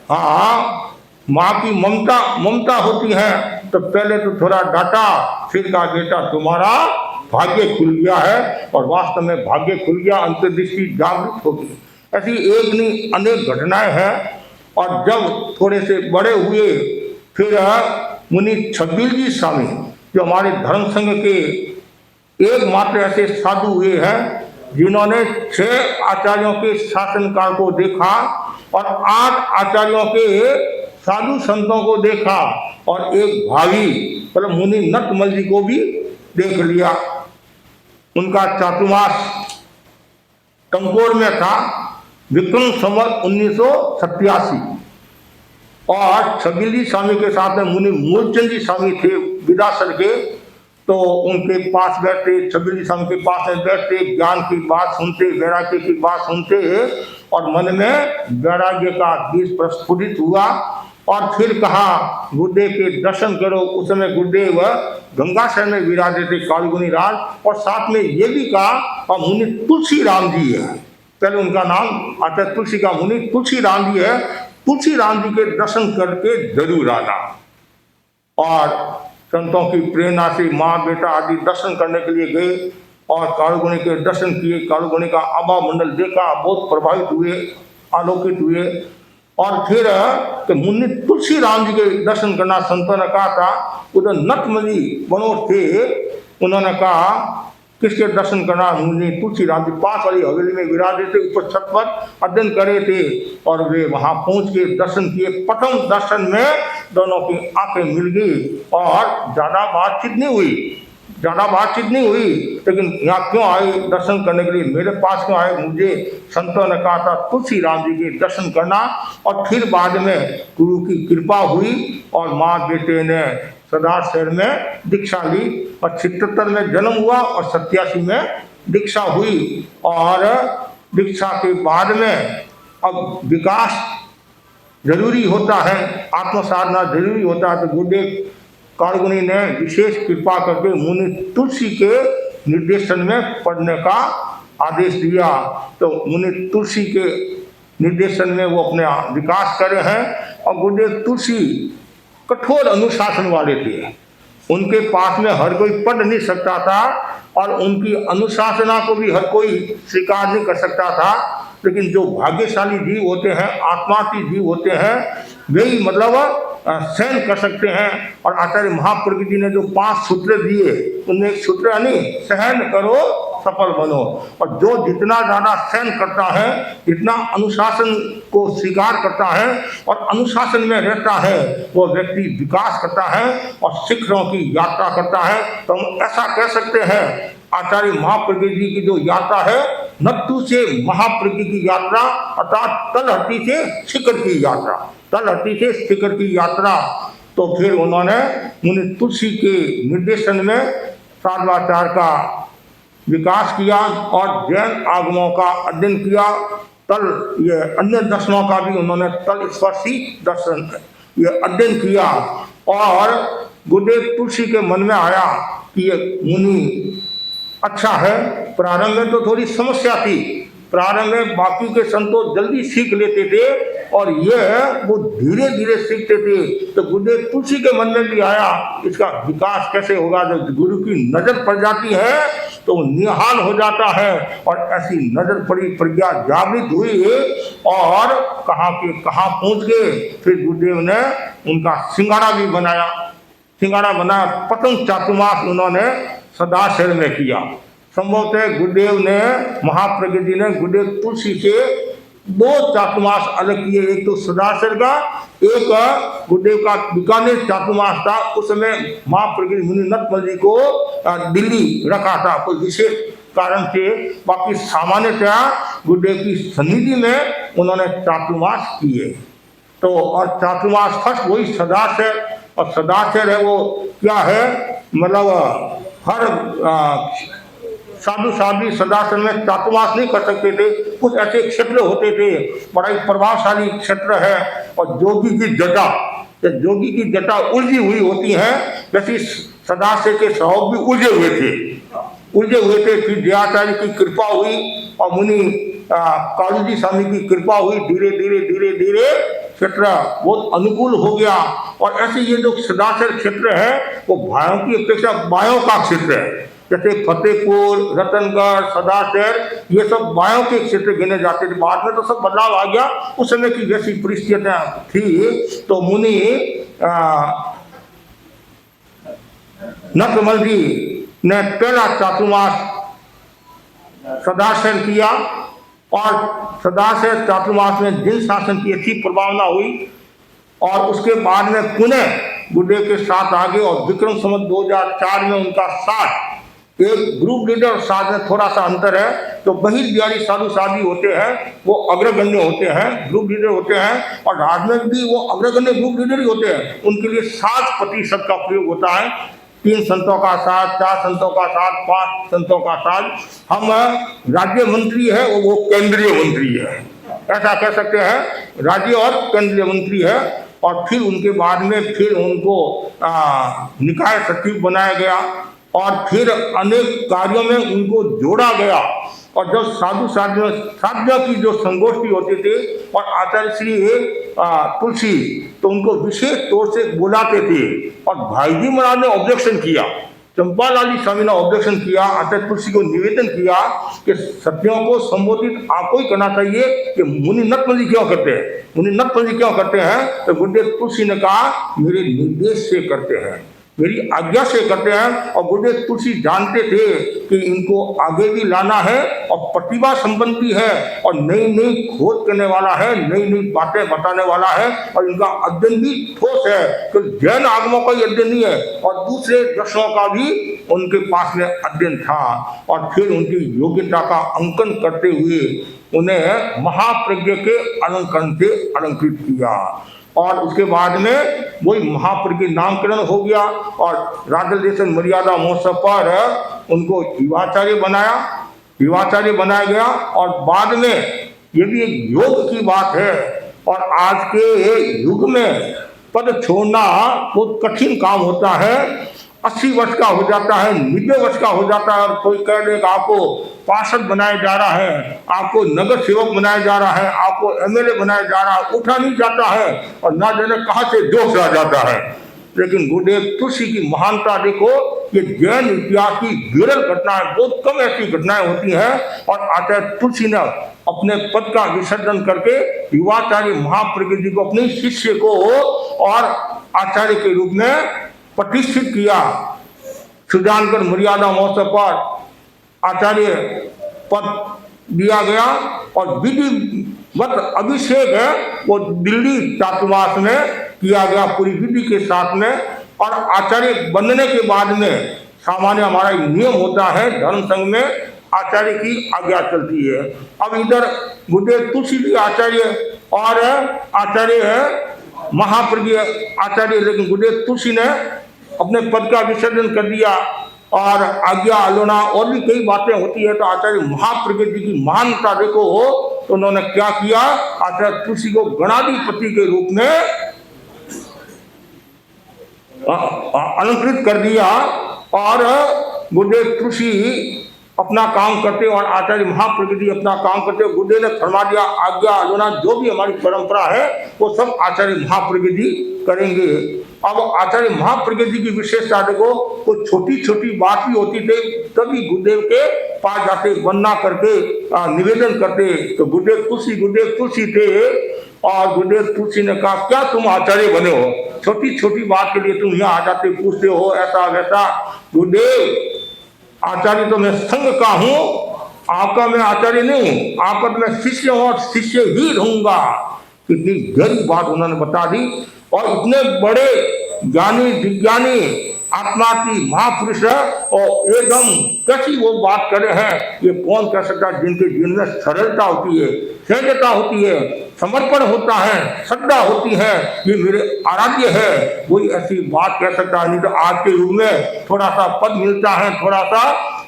हाँ, माँ की ममता होती है, तो पहले तो थोड़ा डांटा, फिर कहा बेटा तुम्हारा भाग्य खुल गया है। और वास्तव में भाग्य खुल गया, अंतर्दृष्टि जागृत होगी। ऐसी एक नहीं अनेक घटनाएं हैं। और जब थोड़े से बड़े हुए, फिर मुनि छबिल जी स्वामी जो हमारे धर्म संघ के एकमात्र ऐसे साधु हुए हैं जिन्होंने 6 आचार्यों के शासनकाल को देखा और 8 आचार्यों के साधु संतों को देखा, और एक भावी मतलब मुनि नटमल जी को भी देख लिया। उनका चातुर्मास टंकोर में था, विक्रम संवत 1987। और छबिली स्वामी के साथ में मुनि मूलचंद जी स्वामी थे विदासर के, तो उनके पास बैठते, छबिली स्वामी के पास में बैठते, ज्ञान की बात सुनते, वैराग्य की बात सुनते, और मन में वैराग्य का बीज प्रस्फुटित हुआ। और फिर कहा गुरुदेव के दर्शन करो। उस समय गुरुदेव गंगा शहर में विराजे थे, कालगुनी राज। और साथ में ये भी कहा, और मुनि तुलसी राम जी है, पहले उनका नाम आता है तुलसी का, मुनि तुलसी राम जी है, तुलसी राम जी के दर्शन करके जरूर आना। और संतों की प्रेरणा से माँ बेटा आदि दर्शन करने के लिए गए और कालगुनी के दर्शन किए, कालगुनी का आभा मंडल देखा, बहुत प्रभावित हुए, आलोकित हुए। और फिर तो मुनि तुलसी राम जी के दर्शन करना संतों ने कहा था। उधर नटमली बनोट थे, उन्होंने कहा किसके दर्शन करना, मुनि तुलसी राम जी पास वाली हवेली में विराजे थे, ऊपर छत पर अध्ययन करे थे। और वे वहां पहुंच के दर्शन किए। प्रथम दर्शन में दोनों की आंखें मिल गई और ज्यादा बातचीत नहीं हुई, लेकिन यहाँ क्यों आए दर्शन करने के लिए, मेरे पास क्यों आए, मुझे संतों ने कहा था तुलसी राम जी के दर्शन करना। और फिर बाद में गुरु की कृपा हुई और माँ बेटे ने सदा शहर में दीक्षा ली, और 77 में जन्म हुआ और 87 में दीक्षा हुई। और दीक्षा के बाद में अब विकास जरूरी होता है, आत्म साधना जरूरी होता है, तो गुरुदेव कालगुनी ने विशेष कृपा करके मुनि तुलसी के निर्देशन में पढ़ने का आदेश दिया। तो मुनि तुलसी के निर्देशन में वो अपने विकास कर रहे हैं। और गुरुदेव तुलसी कठोर अनुशासन वाले थे, उनके पास में हर कोई पढ़ नहीं सकता था, और उनकी अनुशासना को भी हर कोई स्वीकार नहीं कर सकता था। लेकिन जो भाग्यशाली जीव होते हैं, आत्माती जीव होते हैं, वही मतलब सहन कर सकते हैं। और आचार्य महाप्रभु जी ने जो 5 सूत्र दिए, उनमें एक सूत्र नहीं, सहन करो सफल बनो। और जो जितना ज़्यादा सहन करता है, जितना अनुशासन को स्वीकार करता है और अनुशासन में रहता है, वो व्यक्ति विकास करता है और शिखरों की यात्रा करता है। तो हम ऐसा कह सकते हैं, आचार्य महाप्रज्ञ जी की जो यात्रा है, नत्थु से महाप्रज्ञ की यात्रा, अर्थात तलहटी से शिखर की यात्रा, तलहटी से शिखर की यात्रा। तो फिर उन्होंने मुनि तुलसी के निर्देशन में साधवाचार का विकास किया और जैन आगमों का अध्ययन किया। तल ये अन्य दर्शनों का भी उन्होंने तल स्पर्शी दर्शन ये अध्ययन किया। और गुरुदेव तुलसी के मन में आया कि ये मुनि अच्छा है। प्रारंभ में तो थोड़ी समस्या थी, प्रारंभ में बाकी के संतों जल्दी सीख लेते थे और यह वो धीरे धीरे सीखते थे। तो गुरुदेव तुलसी के मन में भी आया इसका विकास कैसे होगा। जब गुरु की नजर पड़ जाती है तो निहाल हो जाता है, और ऐसी नजर पड़ी, प्रज्ञा जागृत हुई और कहाँ के कहाँ पहुंच गए। फिर गुरुदेव ने उनका सिंगाड़ा भी बनाया, सिंगाड़ा बनाया। प्रथम चातुर्मास उन्होंने सदाशर में किया। संभवतः गुरुदेव ने, महाप्रज्ञ जी ने गुरुदेव तुलसी से 2 चातुर्मास अलग किए, एक तो सदाशर का, एक गुरुदेव का बीकानेर चातुर्मास था। उस समय महाप्रज्ञ मुनि नटमल जी को दिल्ली रखा था कोई विशेष कारण से। बाकी सामान्यतया गुरुदेव की सन्निधि में उन्होंने चातुर्मास किए। तो और चातुर्मास फर्स्ट वही सदाशर, और सदाशर है वो क्या है, मतलब हर साधु साध्वी सदाशर में चातुर्मास नहीं कर सकते थे। कुछ ऐसे क्षेत्र होते थे, बड़ा ही प्रभावशाली क्षेत्र है। और जोगी की जटा, जोगी की जटा उलझी हुई होती है, वैसे सदाशर के स्वभाव भी उलझे हुए थे। फिर जयाचार्य की कृपा हुई और मुनि कालू जी स्वामी की कृपा हुई, धीरे धीरे क्षेत्र बहुत अनुकूल हो गया। और ऐसे ये जो सदाशर क्षेत्र है वो भाइयों की अपेक्षा बायों का क्षेत्र है। जैसे फतेहपुर, रतनगढ़, सदाशर, ये सब बायों के क्षेत्र गिने जाते थे। बाद में तो सब बदलाव आ गया। उस समय की जैसी परिस्थितियां थी तो मुनि नटमल जी ने पहला चातुर्मास सदाशर किया, और सदाशर चातुर्मास में जिन शासन की अच्छी प्रभावना हुई। और उसके बाद में पुनः गुरुदेव के साथ आगे, और विक्रम संवत 2004 में उनका साथ, एक ग्रुप लीडर और साथ में थोड़ा सा अंतर है। तो बहिर्बिहारी साधु साध्वी होते हैं वो अग्रगण्य होते हैं, ग्रुप लीडर होते हैं, और राज्य में भी वो अग्रगण्य ग्रुप लीडर ही होते हैं। उनके लिए 7% का प्रयोग होता है। 3 संतों का साथ, 4 संतों का साथ, 5 संतों का साथ। हम राज्य मंत्री है वो केंद्रीय मंत्री है, ऐसा कह सकते हैं। राज्य और केंद्रीय मंत्री है। और फिर उनके बाद में फिर उनको निकाय सचिव बनाया गया, और फिर अनेक कार्यों में उनको जोड़ा गया। और जब साधु साध्यों की जो संगोष्ठी होती थी और आचार्य श्री तुलसी तो उनको विशेष तौर से बुलाते थे। और भाई जी महाराज ने ऑब्जेक्शन किया, चंपालाल जी स्वामी ने ऑब्जेक्शन किया, आचार्य तुलसी को निवेदन किया कि सत्यों को संबोधित आपको ही करना चाहिए कि मुनि नटमल जी क्यों करते हैं, मुनि नटमल जी क्यों करते हैं। तो गुरुदेव तुलसी ने कहा मेरे निर्देश से करते हैं, मेरी आज्ञा से करते हैं। और गुरुदेव तुलसी जानते थे कि इनको आगे भी लाना है, और प्रतिभा संपन्न भी है, और नई नई खोज करने वाला है, नई नई बातें बताने वाला है, और इनका अध्ययन भी ठोस है। तो जैन आगमों का ही अध्ययन नहीं है, और दूसरे दर्शनों का भी उनके पास में अध्ययन था। और फिर उनकी योग्यता का अंकन करते हुए उन्हें महाप्रज्ञ के अलंकरण से अलंकृत किया। और उसके बाद में वही महाप्रज्ञ नामकरण हो गया, और राजदेशन मर्यादा महोत्सव पर उनको युवाचार्य बनाया गया। और बाद में ये भी एक योग की बात है, और आज के युग में पद छोड़ना बहुत कठिन काम होता है। 80 वर्ष का हो जाता है, 90 वर्ष का हो जाता है, और कोई कह देगा आपको पार्षद बनाया जा रहा है, आपको नगर सेवक बनाया जा रहा है, आपको MLA बनाया जा रहा है, उठा नहीं जाता है, और ना जाने कहाँ से जोश आ जाता है। लेकिन गुरुदेव तुलसी की महानता देखो, ये जैन इतिहास की विरल घटनाएं, बहुत कम ऐसी घटनाएं होती हैं। और आचार्य तुलसी ने अपने पद का विसर्जन करके युवाचार्य महाप्रज्ञ जी को, अपने शिष्य को, और आचार्य के रूप में प्रतिष्ठित किया। सुजानगढ़ मर्यादा महोत्सव पर आचार्य पद दिया गया, और विधिवत अभिषेक है वो दिल्ली चातुर्मास में किया गया पूरी विधि के साथ में। और आचार्य बनने के बाद में सामान्य हमारा नियम होता है धर्म संघ में, आचार्य की आज्ञा चलती है। अब इधर गुरुदेव तुलसी जी आचार्य और आचार्य है महाप्रज्ञ आचार्य, लेकिन गुरुदेव तुलसी ने अपने पद का विसर्जन कर दिया, और आज्ञा आलोना और भी कई बातें होती है। तो आचार्य महाप्रज्ञ जी की महानता देखो, तो उन्होंने क्या किया, आचार्य तुलसी को गणाधिपति के रूप में अलंकृत कर दिया और गुरुदेव तुलसी अपना काम करते और आचार्य महाप्रज्ञ जी अपना काम करते। गुरुदेव ने फरमा दिया आज्ञा आलोना जो भी हमारी परंपरा है वो सब आचार्य महाप्रज्ञ जी करेंगे। अब आचार्य महाप्रज्ञ जी की विशेषता देखो, वो छोटी छोटी बात भी होती थी तभी गुरुदेव के पास जाते, वंदना करके निवेदन करते। तो गुरुदेव तुलसी थे और गुरुदेव तुलसी ने कहा क्या तुम आचार्य बने हो, छोटी छोटी बात के लिए तुम यहाँ आ जाते, पूछते हो ऐसा वैसा। गुरुदेव आचार्य तो मैं संघ का हूँ, आपका मैं आचार्य नहीं हूँ, आपका तो मैं शिष्य हूँ और शिष्य ही रहूंगा। कितनी गहरी बात उन्होंने बता दी। और इतने बड़े ज्ञानी विज्ञानी आत्मा की महापुरुष और एकदम कैसी वो बात करे हैं, ये कौन कह सकता है। जिनके जीवन में सरलता होती है, सहजता होती है, समर्पण होता है, श्रद्धा होती है, ये मेरे आराध्य है, वही ऐसी बात कह सकता है। नहीं तो आज के युग में थोड़ा सा पद मिलता है, थोड़ा सा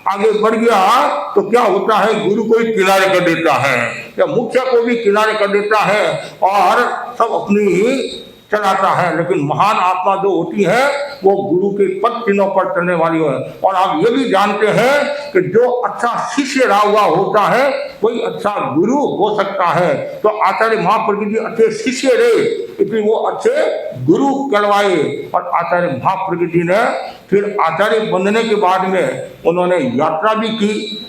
आगे बढ़ गया तो क्या होता है, गुरु को ही किनारे कर देता है या मुखिया को भी किनारे कर देता है और सब अपनी चलाता है। लेकिन महान आत्मा जो होती है वो गुरु के पद चिन्हों पर चलने वाली है। और आप ये भी जानते हैं कि जो अच्छा शिष्य रहा हुआ होता है वही अच्छा गुरु हो सकता है। तो आचार्य महाप्रज्ञ जी अच्छे शिष्य रहे, इसलिए वो अच्छे गुरु कहलवाए। और आचार्य महाप्रज्ञ जी ने फिर आचार्य बनने के बाद में उन्होंने यात्रा भी की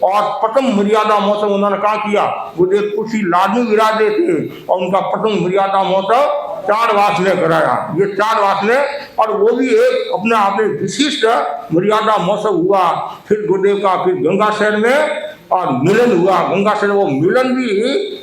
और प्रथम मर्यादा महोत्सव उन्होंने कहा किया। गुरुदेव तुलसी लाडू विराजे थे और उनका प्रथम मर्यादा महोत्सव 4 वास ने कराया। ये 4 वास ने, और वो भी एक अपने आप में विशिष्ट मर्यादा महोत्सव हुआ। फिर गुरुदेव का फिर गंगा शहर में और मिलन हुआ। गंगा शहर वो मिलन भी एक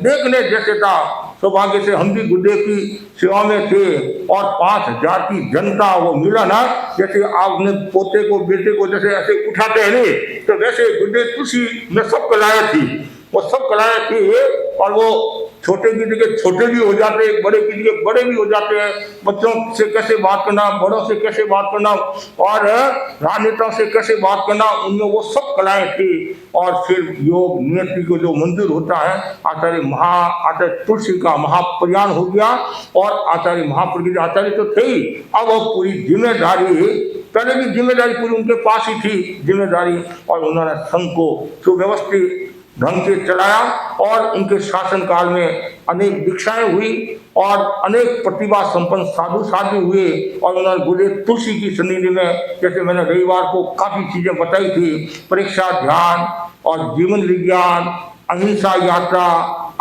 देखने जैसे था। सौभाग्य से हम भी गुरुदेव की सेवा में थे और 5000 की जनता वो मिलन है। जैसे आपने पोते को बेटे को जैसे ऐसे उठाते हैं नहीं, तो वैसे गुरुदेव तुलसी में सब कलाएं थी, वो सब कलाएं थी। और वो छोटे की जगह छोटे भी हो जाते हैं, बड़े की जगह बड़े भी हो जाते हैं। बच्चों से कैसे बात करना, बड़ों से कैसे बात करना और राजनेताओं से कैसे बात करना, उनमें वो सब कलाएं थी। और फिर योग नियति को जो मंदिर होता है, आचार्य तुलसी का महाप्रयाण हो गया। और आचार्य महाप्रज्ञ आचार्य तो थे ही, अब वो पूरी जिम्मेदारी, पहले भी जिम्मेदारी पूरी उनके पास ही थी जिम्मेदारी। और उन्होंने संघ को सुव्यवस्थित ढंग से चलाया और उनके शासन काल में अनेक दीक्षाएं हुई और अनेक प्रतिभा संपन्न साधु साधु हुए। और उन्होंने गुरुदेव तुलसी की सन्निधि में, जैसे मैंने रविवार को काफी चीजें बताई थी, परीक्षा, ध्यान और जीवन विज्ञान, अहिंसा यात्रा,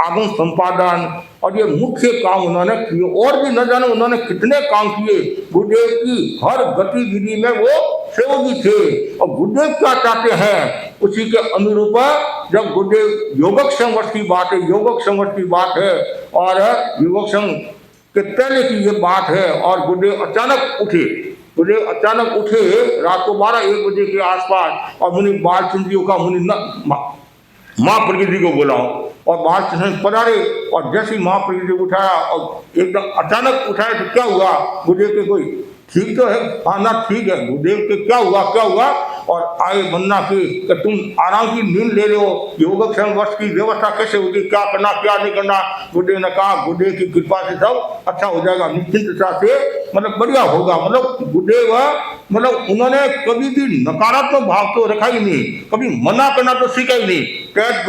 आगम संपादन, और ये मुख्य काम उन्होंने किए। और भी न जाने उन्होंने कितने काम किए। गुरुदेव की हर गतिविधि में वो सहयोगी थे। और गुरुदेव क्या चाहते हैं उसी के अनुरूप जब गुरुदेव योगक्षेम वर्ष की बात है, योगक्षेम वर्ष की बात है और योगक्षेम के पहले की ये बात है। और गुरुदेव अचानक उठे रात को 12-1 बजे के आसपास और मुनि बालचंद्र जी का मुनि महाप्रज्ञ जी को बुलाओ। और बालचंद्र पधारे और जैसे ही महाप्रज्ञ जी उठाया और एकदम अचानक उठाया तो क्या हुआ, गुरुदेव के कोई ठीक तो है, हाँ ना ठीक है, गुरुदेव के क्या हुआ। और आए वंदना की कि तुम आराम की नींद ले रहे हो, योगक्षेम वर्ष की व्यवस्था कैसे होगी, क्या करना क्या नहीं करना। गुरुदेव ने कहा गुरुदेव की कृपा से सब अच्छा हो जाएगा, निश्चिंतता से मतलब बढ़िया होगा। मतलब गुरुदेव उन्होंने कभी भी नकारात्मक भाव तो रखा ही नहीं, कभी मना करना तो सीखा ही नहीं। तेज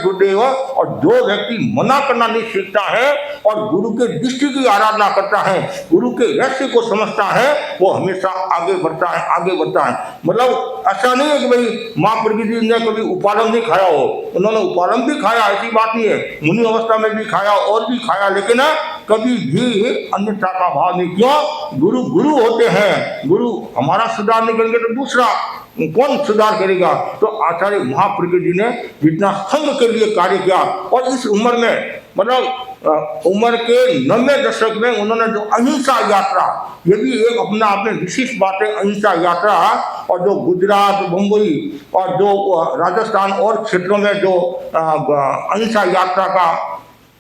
गुरुदेव। और जो व्यक्ति मना करना नहीं सीखता है और गुरु के दृष्टि की आराधना करता है, गुरु के रहस्य को समझता है, वो हमेशा आगे बढ़ता है। मतलब ऐसा नहीं है कि भाई महाप्रज्ञ जी ने कभी उपालम नहीं खाया हो, उन्होंने उपालम भी खाया, ऐसी बात नहीं है, मुनि अवस्था में भी खाया और भी खाया, लेकिन कभी भी अन्यथा का भाव नहीं। क्यों? गुरु होते हैं। गुरु हमारा सुधार नहीं करेंगे तो दूसरा कौन सुधार करेगा। तो आचार्य महाप्रज्ञ जी ने जितना संघ के लिए कार्य किया और इस उम्र में, मतलब उम्र के 90 दशक में उन्होंने जो अहिंसा यात्रा, ये भी एक अपना आपने विशिष्ट बात है, अहिंसा यात्रा। और जो गुजरात, मुंबई और जो राजस्थान और क्षेत्रों में जो अहिंसा यात्रा का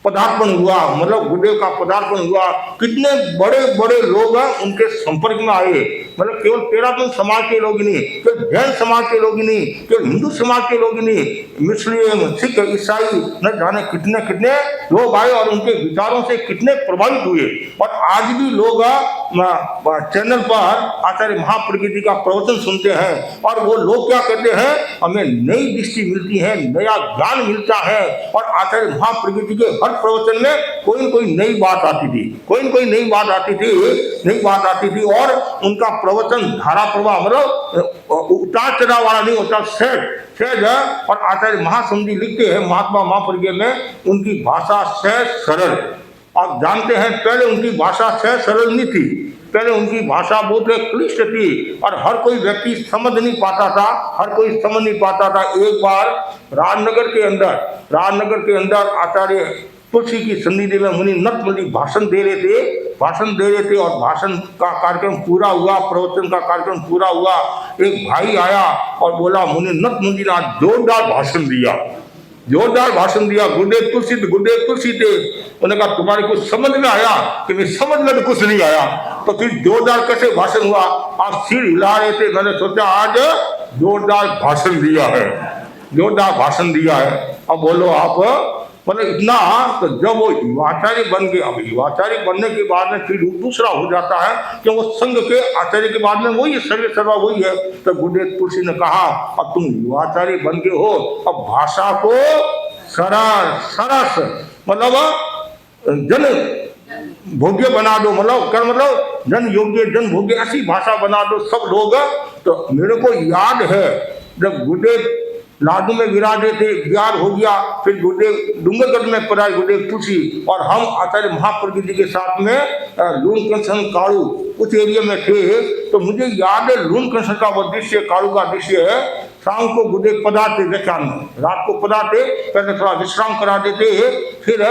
पदार्पण हुआ, मतलब गुरुदेव का पदार्पण हुआ, कितने बड़े बड़े लोग उनके संपर्क में आए। मतलब केवल तेरापंथ समाज के लोग ही नहीं, केवल जैन समाज के लोग ही नहीं, केवल हिंदू समाज के लोग ही नहीं, मुस्लिम, सिख, ईसाई, न जाने कितने कितने लोग आए और उनके विचारों से कितने प्रभावित हुए। और आज भी लोग चैनल पर आचार्य महाप्रज्ञ जी का प्रवचन सुनते हैं और वो लोग क्या कहते हैं, हमें नई दृष्टि मिलती है, नया ज्ञान मिलता है। और आचार्य महाप्रज्ञ जी के हर प्रवचन में कोई न कोई नई बात आती थी, कोई न कोई नई बात आती थी और उनका प्रवचन धारा प्रवाह, मतलब उतार चढ़ाव वाला नहीं होता, सहज। और आचार्य महासंधि लिखते हैं महात्मा महाप्रज्ञ में, उनकी भाषा सहज सरल। आप जानते हैं पहले उनकी भाषा सहज सरल नहीं थी, पहले उनकी भाषा बहुत क्लिष्ट थी और हर कोई व्यक्ति समझ नहीं पाता था। एक बार राजनगर के अंदर आचार्य तुलसी की सन्निधि में मुनि नतमली भाषण दे रहे थे और भाषण का कार्यक्रम पूरा हुआ, प्रवचन का कार्यक्रम पूरा हुआ। एक भाई आया और बोला, मुनि नतमली ने जोरदार भाषण दिया, गुरुदेव तुलसी थे। उन्होंने कहा तुम्हारे कुछ समझ में आया? कि मैं समझ में तो कुछ नहीं आया। तो फिर जोरदार कैसे भाषण हुआ? आप सिर हिला रहे थे, मैंने सोचा आज जोरदार भाषण दिया है। अब बोलो आप, मतलब इतना। तो जब वो युवाचार्य बन गए, अब युवाचार्य बनने के बाद में फिर दूसरा हो जाता है कि वो संघ के आचार्य के बाद में वही सर्वे सर्वा वही है। तो गुरुदेव तुलसी ने कहा, अब तुम युवाचार्य बन गए हो, अब भाषा को सरस मतलब जन भोग्य बना दो, मतलब जन योग्य जन भोग्य ऐसी भाषा बना दो सब लोग। तो मेरे को याद है जब गुरुदेव लाडू में विराजे थे, ग्यार हो गया, फिर गुरुदेव डूंगरगढ़ में पधारे गुरुदेव तुलसी और हम आचार्य महाप्रज्ञ जी के साथ में लून कंसन काड़ू उस एरिया में थे। तो मुझे याद है लून कंसन का वो दृश्य, काड़ू का दृश्य है। शाम को गुरुदेव पधारते व्याख्यान में, रात को पधारते, पहले थोड़ा विश्राम करा देते, फिर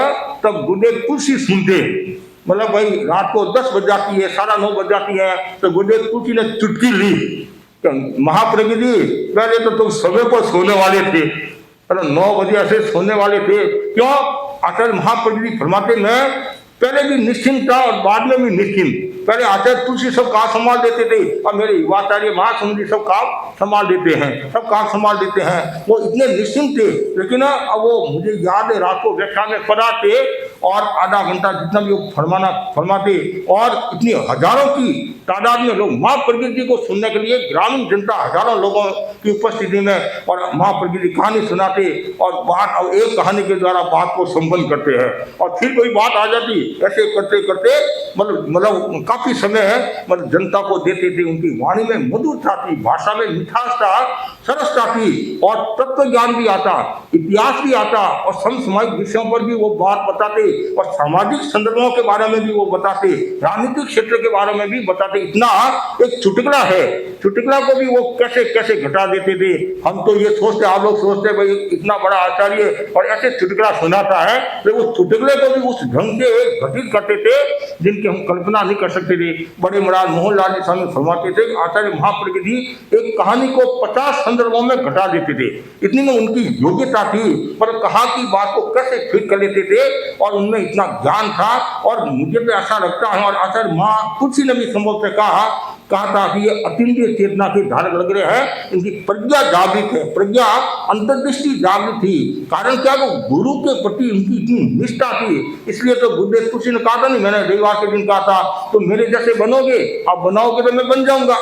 तब गुरुदेव तुलसी सुनते। मतलब भाई रात को 10 बज जाती है, 9:30 बज जाती है, तो गुरुदेव तुलसी ने चुटकी ली। महाप्रज्ञ जी पहले तो तुम समय पर सोने वाले थे, 9 बजे ऐसे सोने वाले थे। क्यों? आचार्य महाप्रज्ञ जी फरमाते मैं पहले भी निश्चिंत था और बाद में भी निश्चिंत। पहले आचार्य तुलसी सब काम संभाल देते थे और मेरे युवाचार्य महासंधि सब काम संभाल देते हैं, वो इतने निश्चिंत थे। लेकिन अब वो मुझे याद है रात को व्याख्यान में पढ़ाते और आधा घंटा जितना भी वो फरमाते और इतनी हजारों की तादाद में लोग महाप्रज्ञ जी को सुनने के लिए, ग्रामीण जनता हजारों लोगों की उपस्थिति में, और महाप्रज्ञ जी कहानी सुनाते और एक कहानी के द्वारा बात को संपन्न करते हैं। और फिर कोई बात आ जाती, ऐसे करते करते मतलब काफी समय मतलब जनता को देते थे। उनकी वाणी में मधुरता थी, भाषा में मिठास था, सरसता थी और तत्व ज्ञान भी आता, इतिहास भी आता और समसामयिक विषयों पर भी वो बात बताते और सामाजिक संदर्भों के बारे में भी वो बताते, राजनीतिक क्षेत्र के बारे में भी बताते। इतना एक चुटकुला है, चुटकुला को भी वो कैसे कैसे घटा देते थे। हम तो ये सोचते, आप लोग सोचते भाई इतना बड़ा आचार्य और ऐसे चुटकुला सुनाता है, तो वो चुटकुले को भी उस ढंग से घटित करते थे जिनकी हम कल्पना नहीं कर सकते थे। बड़े महाराज मोहनलाल जी स्वामी फरमाते थे आचार्य महाप्रज्ञ जी एक कहानी को 50 संदर्भों में घटा देते थे। इतनी में उनकी योग्यता थी, पर कहा की बात को कैसे फिट कर लेते थे और उनमें इतना ज्ञान था। और मुझे तो ऐसा लगता है, और आचार्य महा तुलसी ने भी संभव से कहा था कि ये अतीन्द्रिय चेतना के धारक लग रहे हैं, इनकी प्रज्ञा जागृत है, प्रज्ञा अंतर्दृष्टि जागृत थी। कारण क्या, वो गुरु के प्रति उनकी इतनी निष्ठा थी। इसलिए तो गुरुदेव तुलसी ने कहा था, नहीं मैंने रविवार के दिन कहा था, तो मेरे जैसे बनोगे, आप बनाओगे तो मैं बन जाऊंगा,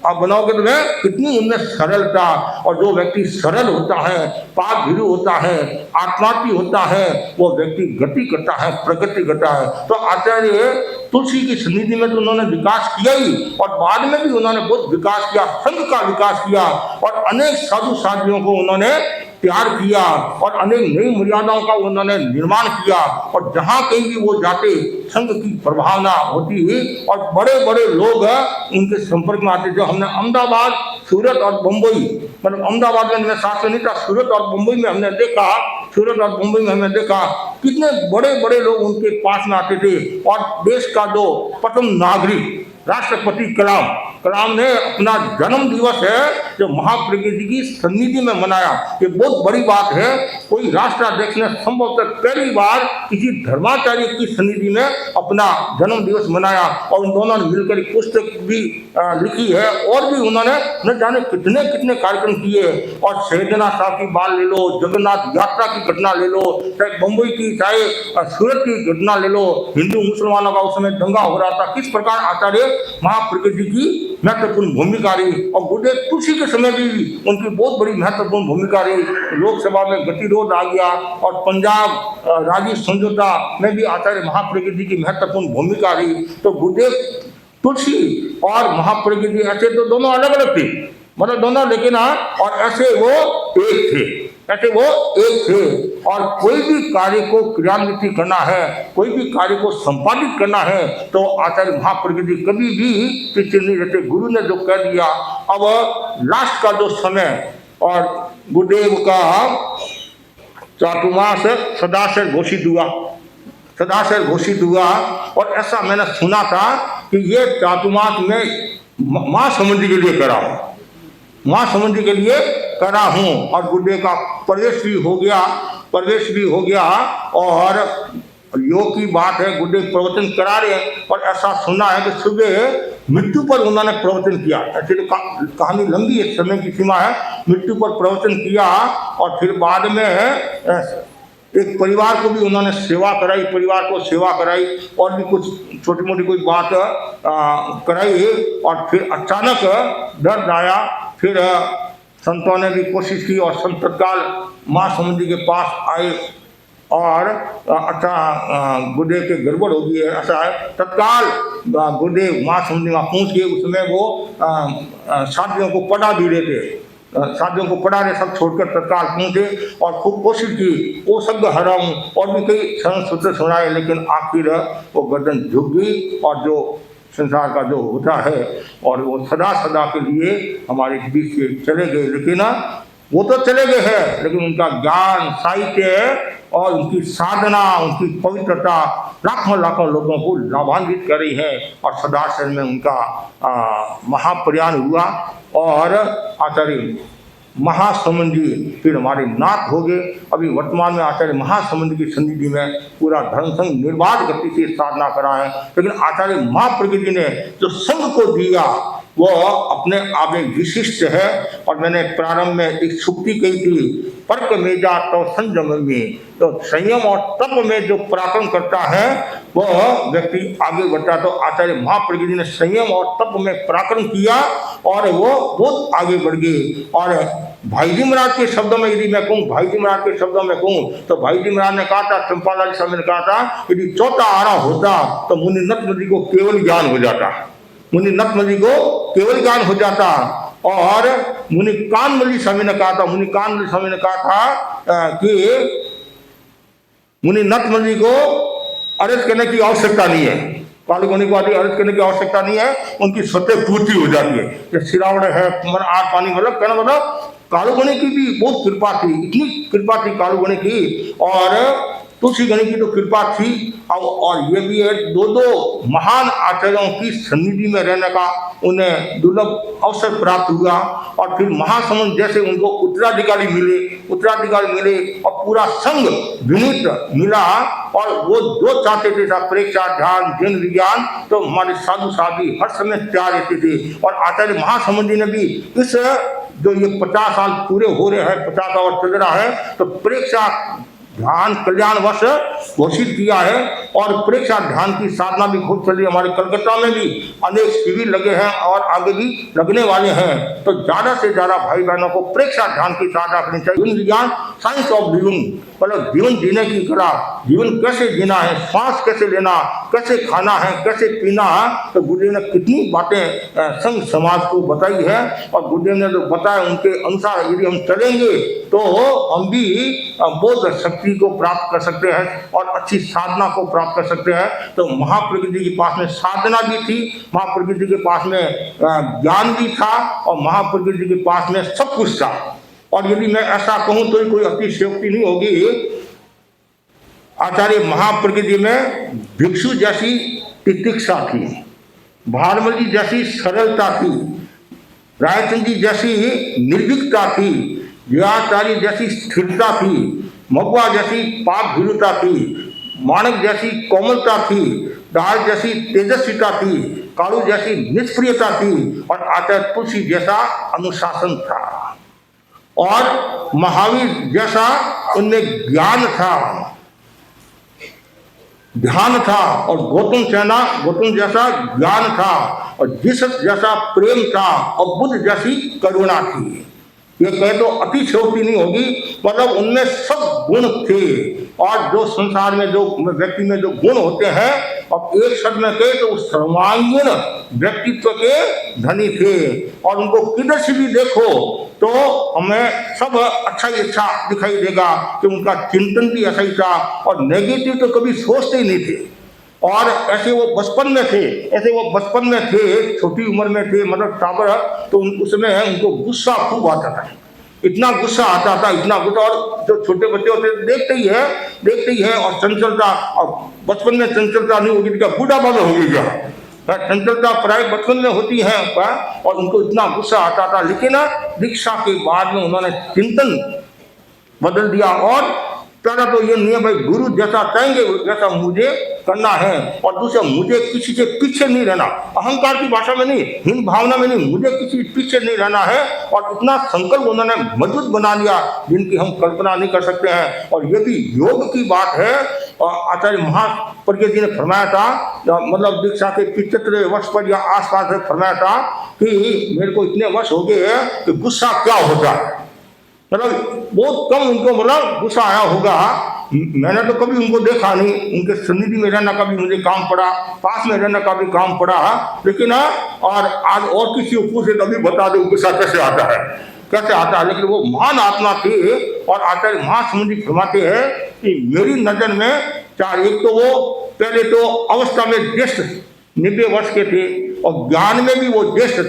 आप बनाओगे तो मैं। कितनी उनमें सरलता, और जो व्यक्ति सरल होता है, पाप भीरू होता है, आत्मार्थी होता है, वो व्यक्ति गति करता है, प्रगति करता है। तो आचार्य तुलसी की सन्निधि में तो उन्होंने विकास किया ही, और बाद में भी उन्होंने बहुत विकास किया, संघ का विकास किया और अनेक साधु साधियों को उन्होंने प्यार किया और अनेक नई मर्यादाओं का उन्होंने निर्माण किया। और जहाँ कहीं भी वो जाते संघ की प्रभावना होती है और बड़े बड़े लोग उनके संपर्क में आते। जो हमने अहमदाबाद, सूरत और बम्बई, मतलब अहमदाबाद में साथ में नहीं था, सूरत और बम्बई में हमने देखा कितने बड़े बड़े लोग उनके पास में आते थे। और देश का जो प्रथम नागरिक राष्ट्रपति कलाम, कलाम ने अपना जन्म दिवस है जो महाप्रज्ञ जी की सन्निधि में मनाया। ये बहुत बड़ी बात है। कोई राष्ट्राध्यक्ष ने संभवतः पहली बार किसी धर्माचार्य की सन्निधि में अपना जन्म दिवस मनाया और उन दोनों ने मिलकर एक पुस्तक भी लिखी है और भी उन्होंने न जाने कितने कितने कार्यक्रम किए। और सैदना साहब की बात ले लो, जगन्नाथ यात्रा की घटना ले लो, चाहे बम्बई की, चाहे सूरत की घटना ले लो, हिंदू मुसलमानों का उस समय दंगा हो रहा था, किस प्रकार आचार्य महाप्रज्ञ जी की महत्वपूर्ण भूमिका रही। और गुरुदेव तुलसी के समय भी उनकी बहुत बड़ी महत्वपूर्ण भूमिका रही। लोकसभा में गतिरोध आ गया और पंजाब राज्य समझौता में भी आचार्य महाप्रज्ञ जी की महत्वपूर्ण भूमिका रही। तो गुरुदेव तुलसी और महाप्रज्ञ जी ऐसे तो दोनों अलग अलग थे, मतलब दोनों, लेकिन और ऐसे वो एक थे, ऐसे वो एक थे। और कोई भी कार्य को क्रियान्वित करना है, कोई भी कार्य को संपादित करना है तो आचार्य महाप्रज्ञ जी कभी भी पीछे नहीं रहते। गुरु ने जो कह दिया, अब लास्ट का जो समय और गुरुदेव का चातुर्मास सदाशय घोषित हुआ, सदाशय घोषित हुआ। और ऐसा मैंने सुना था कि ये चातुर्मास में माँ समुद्री के लिए करा हूँ, माँ समुद्री के लिए करा हूँ। और गुरुदेव का प्रवेश भी हो गया, प्रवेश भी हो गया। और योग की बात है, गुरुदेव प्रवचन करा रहे हैं और ऐसा सुना है कि सुबह मृत्यु पर उन्होंने प्रवचन किया। एक्चुअली कहानी लंबी है, समय की सीमा है। मृत्यु पर प्रवचन किया और फिर बाद में एक परिवार को भी उन्होंने सेवा कराई, परिवार को सेवा कराई और भी कुछ छोटी मोटी कोई बात कराई। और फिर अचानक दर्द आया, फिर संतों ने भी कोशिश की और संत तत्काल माँ समुद्री के पास आए और अच्छा गुरुदेव के गड़बड़ हो गई है, ऐसा है। तत्काल गुरुदेव माँ समुद्री वहाँ पहुँच गए। उसमें वो साथियों को पढ़ा भी रहे थे, साथियों को पढ़ा रहे, सब छोड़कर तत्काल पहुँचे और खूब कोशिश की, वो शब्द हराऊं और भी कई सरल सूत्र सुनाए, लेकिन आखिर वो गर्दन झुक गई और जो संसार का जो होता है और वो सदा सदा के लिए हमारे बीच से चले गए। लेकिन वो तो चले गए हैं, लेकिन उनका ज्ञान, साहित्य और उनकी साधना, उनकी पवित्रता लाखों लाखों लोगों को लाभान्वित कर रही है। और सदाशय में उनका महाप्रयाण हुआ और आचार्य महासमुद्री फिर हमारे नाथ हो गए। अभी वर्तमान में आचार्य महासमुद्री की सन्निधि में पूरा धर्म संघ निर्बाध गति से साधना करा है। लेकिन आचार्य महाप्रज्ञ जी ने जो संघ को दिया वो अपने आप में विशिष्ट है। और मैंने प्रारंभ में एक सुक्ति कही थी, पर्क में जा तो संयम में, तो संयम और तप में जो पराक्रम करता है वह व्यक्ति आगे बढ़ता। तो आचार्य महाप्रज्ञ जी ने संयम और तप में पराक्रम किया और वो बहुत आगे बढ़ गए। और भाई जी महाराज के शब्दों में यदि मैं कहूँ, भाई जी महाराज के शब्दों में कहूँ तो भाई जी महाराज ने कहा था, चंपालाल स्वामी ने कहा था, यदि चौथा आरा होता तो मुनि नतमति को केवल ज्ञान हो जाता, मुनि नतमति को केवल ज्ञान हो जाता। और मुनि कानमली स्वामी ने कहा था, मुनि कानमली स्वामी ने कहा था कि मुनि नतमति को अर्ज करने की आवश्यकता नहीं है, कालगुणी को आदि अर्ज करने की आवश्यकता नहीं है, उनकी स्वतः पूर्ति हो जाती है। जैसे सिरावड़ है, मन आग पानी, मतलब कहना मतलब कालगुणी की भी बहुत कृपा थी, इतनी कृपा थी कालगुणी की। और तुलसी गणी की तो कृपा थी। और ये भी है, दो दो महान आचार्यों की सन्निधि में रहने का उन्हें दुर्लभ अवसर प्राप्त हुआ। और फिर महासमुंद जैसे उनको उत्तराधिकारी मिले और पूरा संघ विनीत मिला। और वो जो चाहते थे था परीक्षा, ध्यान, जैन विज्ञान, तो हमारे साधु साधी हर समय तैयार रहते थे। और आचार्य महासमुंद जी ने भी इस जो ये 50 साल पूरे हो रहे हैं, 50 और चल रहा है, तो परीक्षा ध्यान कल्याण वर्ष घोषित किया है। और परीक्षा ध्यान की साधना भी खूब चल रही है। हमारे कलकत्ता में भी अनेक शिविर लगे हैं और आगे भी लगने वाले हैं। तो ज़्यादा से ज़्यादा भाई बहनों को परीक्षा ध्यान की साधना करनी चाहिए। विज्ञान, साइंस ऑफ लिविंग, मतलब जीवन जीने की कला, जीवन कैसे जीना है, सांस कैसे लेना, कैसे खाना है, कैसे पीना है, तो गुरुदेव ने कितनी बातें संघ समाज को बताई है। और गुरुदेव ने जो बताया उनके अनुसार यदि हम चलेंगे तो हम भी बोध शक्ति को प्राप्त कर सकते हैं और अच्छी साधना को प्राप्त कर सकते हैं। तो महाप्रज्ञ जी के पास में साधना भी थी, महाप्रज्ञ जी के पास में ज्ञान भी था और महाप्रज्ञ जी के पास में सब कुछ था। और यदि मैं ऐसा कहूँ तो कोई अतिशयोक्ति नहीं होगी। आचार्य महाप्रज्ञ जी में भिक्षु जैसी तितिक्षा थी, भारमल जी जैसी सरलता थी, रायचंद जी जैसी निर्भीकता थी, व्याचारी जैसी स्थिरता थी, मगुआ जैसी पाप भीरुता थी, मानक जैसी कोमलता थी, दास जैसी तेजस्विता थी, कालू जैसी निष्क्रियता थी और आचार्य तुलसी जैसा अनुशासन था और महावीर जैसा उनमें ज्ञान था, ध्यान था और गौतम जैसा ज्ञान था और जीसस जैसा प्रेम था और बुद्ध जैसी करुणा थी। ये कहे तो अतिशयोक्ति नहीं होगी, मतलब उनमें सब गुण थे और जो संसार में जो व्यक्ति में जो गुण होते हैं और एक शब्द में कहे तो सर्वांगीण व्यक्तित्व के धनी थे और उनको किधर से भी देखो तो हमें सब अच्छा ही अच्छा दिखाई देगा कि उनका चिंतन भी ऐसा ही था और नेगेटिव तो कभी सोचते ही नहीं थे। और ऐसे वो बचपन में थे, छोटी उम्र में थे, मतलब टाबर, तो उसमें उनको गुस्सा खूब आता था, इतना गुस्सा आता था, इतना गुस्सा। और जो छोटे बच्चे होते देखते ही है और चंचलता, और बचपन में चंचलता नहीं होगी तो बूढ़ा बाबा होगी क्या, चंचलता प्राय बचपन में होती है और उनको इतना गुस्सा आता था। लेकिन दीक्षा के बाद में उन्होंने चिंतन बदल दिया और पहला तो ये नहीं है भाई गुरु जैसा कहेंगे जैसा मुझे करना है, और दूसरा मुझे किसी से पीछे नहीं रहना, अहंकार की भाषा में नहीं, हीन भावना में नहीं, मुझे किसी पीछे नहीं रहना है। और इतना संकल्प उन्होंने मजबूत बना लिया जिनकी हम कल्पना नहीं कर सकते हैं। और ये भी योग की बात है और आचार्य महाप्रज्ञ जी ने फरमाया था, मतलब दीक्षा के 75वें वर्ष पर या आसपास फरमाया था कि मेरे को इतने वर्ष हो गए हैं कि गुस्सा क्या होता है, मतलब बहुत कम उनको मतलब गुस्सा आया होगा। मैंने तो कभी उनको देखा नहीं, उनके सन्निधि में रहना कभी मुझे काम पड़ा, पास में रहना कभी काम पड़ा, लेकिन और आज और किसी को पूछे तभी बता दो गुस्सा कैसे आता है। लेकिन वो महान आत्मा थे और आचार्य महासमुद्री फरमाते हैं कि मेरी नजर में चार, एक तो वो पहले तो अवस्था में ज्येष्ठ 90 वर्ष के थे और ज्ञान में भी वो ज्येष्ठ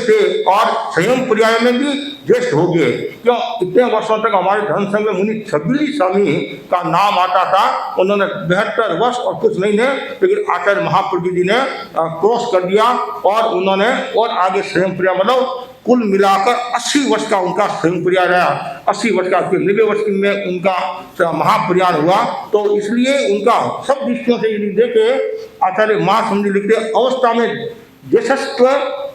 थे और संयम पर्याय में भी ज्येष्ठ हो गए। क्यों, इतने वर्षों तक हमारे धर्म संघ में मुनि छबिली स्वामी का नाम आता था, उन्होंने 72 वर्ष और कुछ महीने, लेकिन आचार्य महाप्रभु जी ने क्रॉस कर दिया और उन्होंने और आगे संयम पर्याय, मतलब कुल मिलाकर 80 वर्ष का उनका स्वयं प्रयाण रहा, 80 वर्ष का, 90 वर्ष में उनका महाप्रयाण हुआ। तो इसलिए उनका सब दृष्टियों से यदि देखे, आचार्य महासमुद्री लिखते अवस्था में ज्येष्ठत्व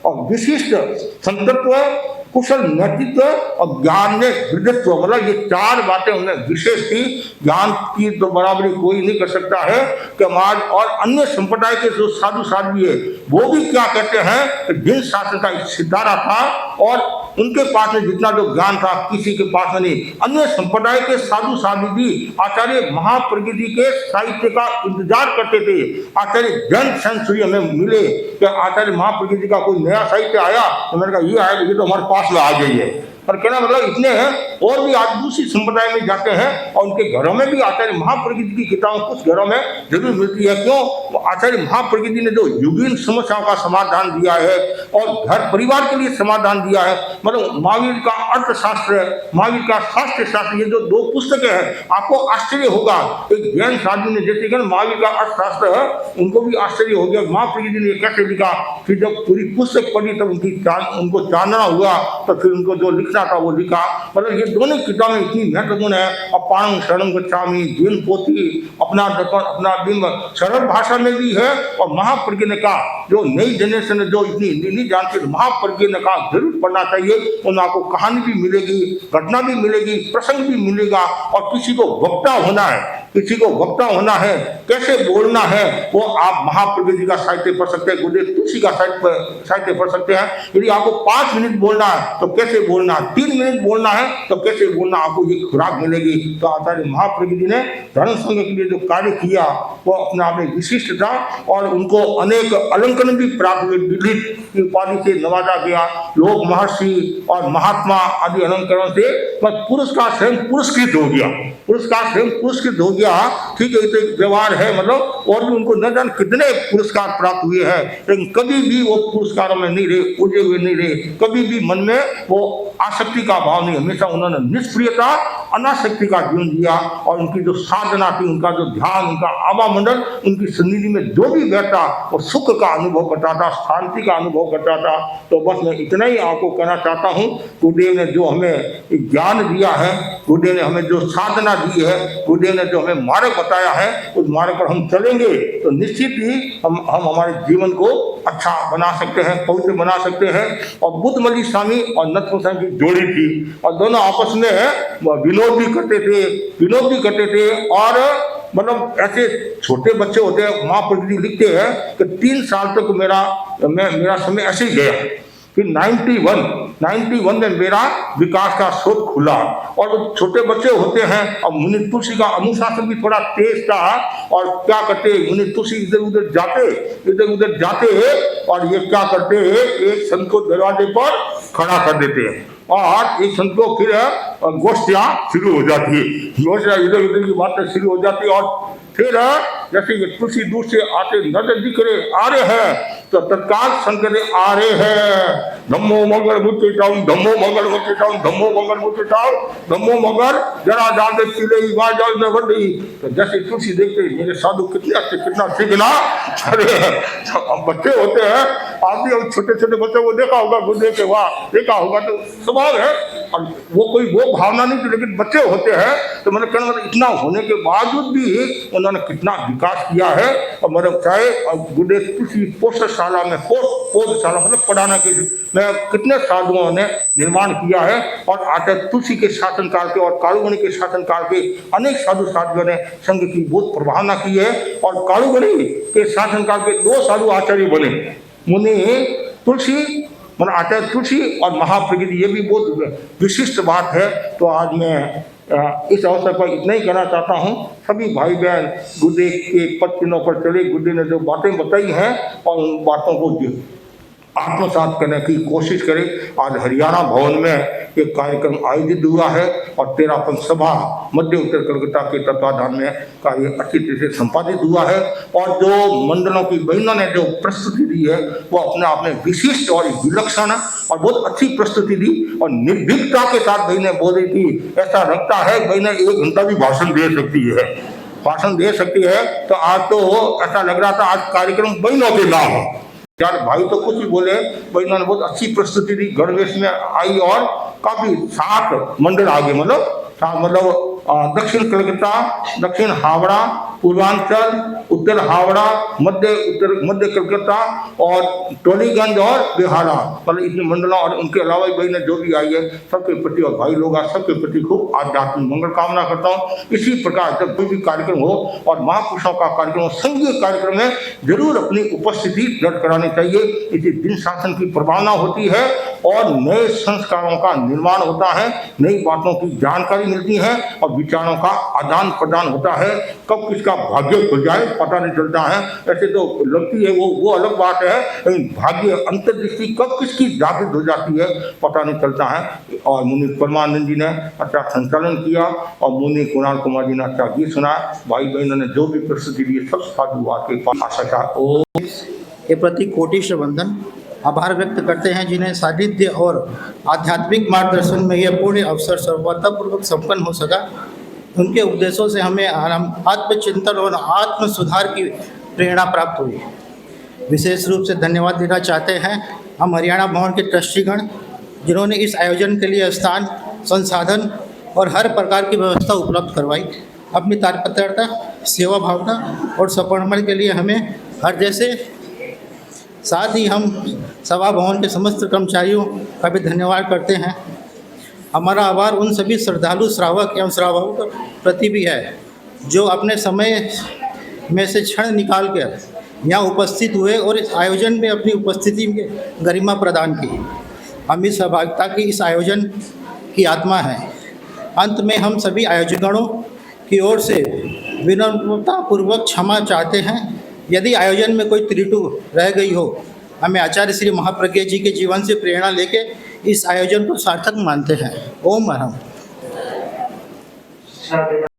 और विशिष्ट संतत्व, कुशल नेतृत्व और ज्ञान में वृद्धत्व, मतलब ये चार बातें उन्हें विशेष थी। ज्ञान की तो बराबरी कोई नहीं कर सकता है कि समाज और अन्य संप्रदाय के जो साधु साध्वी है वो भी क्या कहते हैं कि जिन शास्त्र का सितारा था और उनके पास में जितना जो ज्ञान था किसी के पास में नहीं। अन्य संप्रदाय के साधु साध्वी भी आचार्य महाप्रज्ञ जी के साहित्य का इंतजार करते थे। आचार्य जैन सेंचुरी हमें मिले कि आचार्य महाप्रज्ञ जी का कोई नया साहित्य आया, तो मैंने कहा ये आया, ये तो हमारे पास में आ गई है। और कहना मतलब इतने हैं और भी आज दूसरी संप्रदाय में जाते हैं और उनके घरों में भी आचार्य महाप्रज्ञ जी की किताबें कुछ घरों में जरूर मिलती है। क्यों, आचार्य महाप्रज्ञ जी ने जो युगीन समस्याओं का समाधान दिया है और घर परिवार के लिए समाधान दिया है, मतलब महावीर का अर्थशास्त्र, महावीर का शास्त्र शास्त्र, ये जो 2 पुस्तकें हैं, आपको आश्चर्य होगा। एक जैन साधु ने जैसे कि महावीर का अर्थशास्त्र है, उनको भी आश्चर्य हो गया महाप्रज्ञ जी ने कैसे लिखा। फिर जब पूरी पुस्तक पढ़ी तब उनको जानना हुआ, तो फिर उनको जो लिखना था वो लिखा। मतलब ये दोनों किताबें इतनी महत्वपूर्ण है। अपारं शरणं गच्छामि, जीवन पोथी, अपना दर्पण, अपना बिंब, सरल भाषा में भी है। और महाप्रज्ञ ने कहा जो नई जनरेशन जो इतनी नहीं जानती, महाप्रज्ञ ने कहा जरूर पढ़ना चाहिए। उन्हें आपको कहानी भी मिलेगी, घटना भी मिलेगी, प्रसंग भी मिलेगा। और किसी को वक्ता होना है, किसी को वक्ता होना है, कैसे बोलना है, वो आप महाप्रज्ञ जी का साहित्य पढ़ सकते हैं, गुरुदेव तुलसी का साहित्य पढ़ सकते हैं। यदि आपको 5 मिनट बोलना है तो कैसे बोलना, 3 मिनट बोलना है तो कैसे बोलना, आपको ये खुराक मिलेगी। तो आचार्य महाप्रज्ञ जी ने धर्म संघ के लिए जो कार्य किया वो अपने आप में विशिष्ट था और उनको अनेक अलंकरण भी प्राप्त हुए। विधित की उपाधि से नवाजा गया, लोक महर्षि और महात्मा आदि अलंकरण से पुरस्कार स्वयं पुरस्कृत हो गया, ठीक है। तो एक व्यवहार है, मतलब और भी उनको न जान कितने पुरस्कार प्राप्त हुए हैं, लेकिन कभी भी वो पुरस्कारों में नहीं रहे, उलझे हुए नहीं रहे, कभी भी मन में वो आसक्ति का भाव नहीं, हमेशा उन्होंने निष्क्रियता अनासक्ति का जीवन जिया और उनकी जो साधना थी, उनका जो ध्यान, उनका आभा मंडल, उनकी सन्निधि में जो भी बैठा वो सुख का अनुभव करता था, शांति का अनुभव करता था। तो बस मैं इतना ही आपको कहना चाहता हूँ, गुरुदेव ने जो हमें ज्ञान दिया है, गुरुदेव ने हमें जो साधना दी है, गुरुदेव ने जो हमें मार्ग बताया है, उस मार्ग पर हम चलेंगे तो निश्चित ही हम हमारे जीवन को अच्छा बना सकते हैं, पवित्र बना सकते हैं। और बुद्धमली स्वामी और नथु स्वामी की जोड़ी थी और दोनों आपस में विनोद भी करते थे और मतलब ऐसे छोटे बच्चे होते हैं, माँ प्रकृति लिखते हैं कि 3 साल तक मेरा समय ऐसे ही गया। फिर 91 में मेरा विकास का स्रोत खुला और वो छोटे बच्चे होते हैं और मुनि तुलसी का अनुशासन भी थोड़ा तेज था और क्या करते, मुनि तुलसी इधर उधर जाते और ये क्या करते, एक संत को दरवाजे पर खड़ा कर देते हैं और एक संत को फिर गोष्ठियाँ शुरू हो जाती है, गोष्ठियाँ इधर उधर की बातें शुरू हो जाती है। और फिर जैसे ये तुलसी दूर से आते नजर दिख रहे आ रहे हैं तो तत्काल शंकर आ रहे हैं, धम्मो मगर मुचेटाऊं, धम्मो मगर मुचेटाऊं, धम्मो मगर मुचेटाऊं, धम्मो मगर जरा डाल दे पीले बार जाल न बढ़ी। तो जैसे तुलसी देखते मेरे साधु कितने अच्छे, कितना ठीक ना। अरे हम बच्चे होते हैं, आपने हम छोटे छोटे बच्चों को देखा होगा, गुरुदेव के वाह देखा होगा तो स्वभाव है और वो भावना नहीं थी, लेकिन बच्चे होते हैं तो मैंने कहना मतलब इतना होने के बावजूद भी उन्होंने कितना विकास किया है। और मतलब चाहे गुरुदेव किसी पोषशाला में पौधशाला मतलब पढ़ाना के में कितने साधुओं ने निर्माण किया है और आचार्य तुलसी के शासनकाल के और कालूगणी के शासनकाल के अनेक साधु साधुओं ने संघ की बहुत प्रभावना की है। और कालूगणी के शासनकाल के 2 साधु आचार्य बने, मुनि तुलसी मतलब आचार्य तुलसी और महाप्रकृति, ये भी बहुत विशिष्ट बात है। तो आज मैं इस अवसर पर इतना ही कहना चाहता हूँ, सभी भाई बहन गुरुदेव के पद चिन्हों पर चले, गुरुदेव ने जो बातें बताई हैं और उन बातों को आत्मसात करने की कोशिश करें। आज हरियाणा भवन में एक कार्यक्रम आयोजित हुआ है और 13 सभा मध्य उत्तर कलकत्ता के तत्वाधान में कार्य अच्छी तरह से संपादित हुआ है। और जो मंडलों की बहनों ने जो प्रस्तुति दी है वो अपने आप में विशिष्ट और विलक्षण और बहुत अच्छी प्रस्तुति दी और निर्भीकता के साथ बहनें बोल रही थी। ऐसा लगता है बहनें 1 घंटा भी भाषण दे सकती है। तो आज तो ऐसा लग रहा था आज कार्यक्रम बहनों के नाम है। यार भाई तो कुछ भी बोले, बहनों ने बहुत अच्छी प्रस्तुति दी, गणवेश में आई और काफी 7 मंडल आगे मतलब दक्षिण कलकत्ता, दक्षिण हावड़ा, पूर्वांचल, उत्तर हावड़ा, मध्य कलकत्ता और टोलीगंज और बिहारा, मतलब इतने मंडलों और उनके अलावा बहनें जो भी आई है सबके प्रति और भाई लोग सबके प्रति खूब आध्यात्मिक मंगल कामना करता हूँ। इसी प्रकार जब कोई भी कार्यक्रम हो और महापुरुषों का कार्यक्रम हो, संघीय कार्यक्रम में जरूर अपनी उपस्थिति दर्ज करानी चाहिए। इसी दिन शासन की प्रभावना होती है और नए संस्कारों का निर्माण होता है, नई बातों की जानकारी मिलती है और विचारों का आदान प्रदान होता है। कब किसका भाग्य खुल जाए पता नहीं चलता है, ऐसे तो लगती है वो अलग बात है, लेकिन भाग्य अंतर्दृष्टि कब किसकी जागृत हो जाती है पता नहीं चलता है। और मुनि परमानंद जी ने अच्छा संचालन किया और मुनि कुणाल कुमार जी ने अच्छा गीत सुनाया। भाई बहनों ने जो भी प्रस्तुति दी सब साधुवाद के पास आशा के प्रति कोटिश्र वंदन आभार व्यक्त करते हैं, जिन्हें सानिध्य और आध्यात्मिक मार्गदर्शन में यह पूर्ण अवसर सर्वतापूर्वक संपन्न हो सका। उनके उपदेशों से हमें आत्मचिंतन और आत्म सुधार की प्रेरणा प्राप्त हुई। विशेष रूप से धन्यवाद देना चाहते हैं हम हरियाणा भवन के ट्रस्टीगण, जिन्होंने इस आयोजन के लिए स्थान, संसाधन और हर प्रकार की व्यवस्था उपलब्ध करवाई। अपनी तात्परता, सेवा भावना और समर्पण के लिए हमें हर जैसे साथ ही हम सभा भवन के समस्त कर्मचारियों का भी धन्यवाद करते हैं। हमारा आभार उन सभी श्रद्धालु श्रावक एवं श्रावकों के प्रति भी है जो अपने समय में से क्षण निकाल कर यहाँ उपस्थित हुए और इस आयोजन में अपनी उपस्थिति में गरिमा प्रदान की। हम इस सहभागिता की इस आयोजन की आत्मा है। अंत में हम सभी आयोजकों की ओर से विनम्रतापूर्वक क्षमा चाहते हैं यदि आयोजन में कोई त्रुटि रह गई हो। हमें आचार्य श्री महाप्रज्ञ जी के जीवन से प्रेरणा लेके इस आयोजन को सार्थक मानते हैं। ओम अरहम।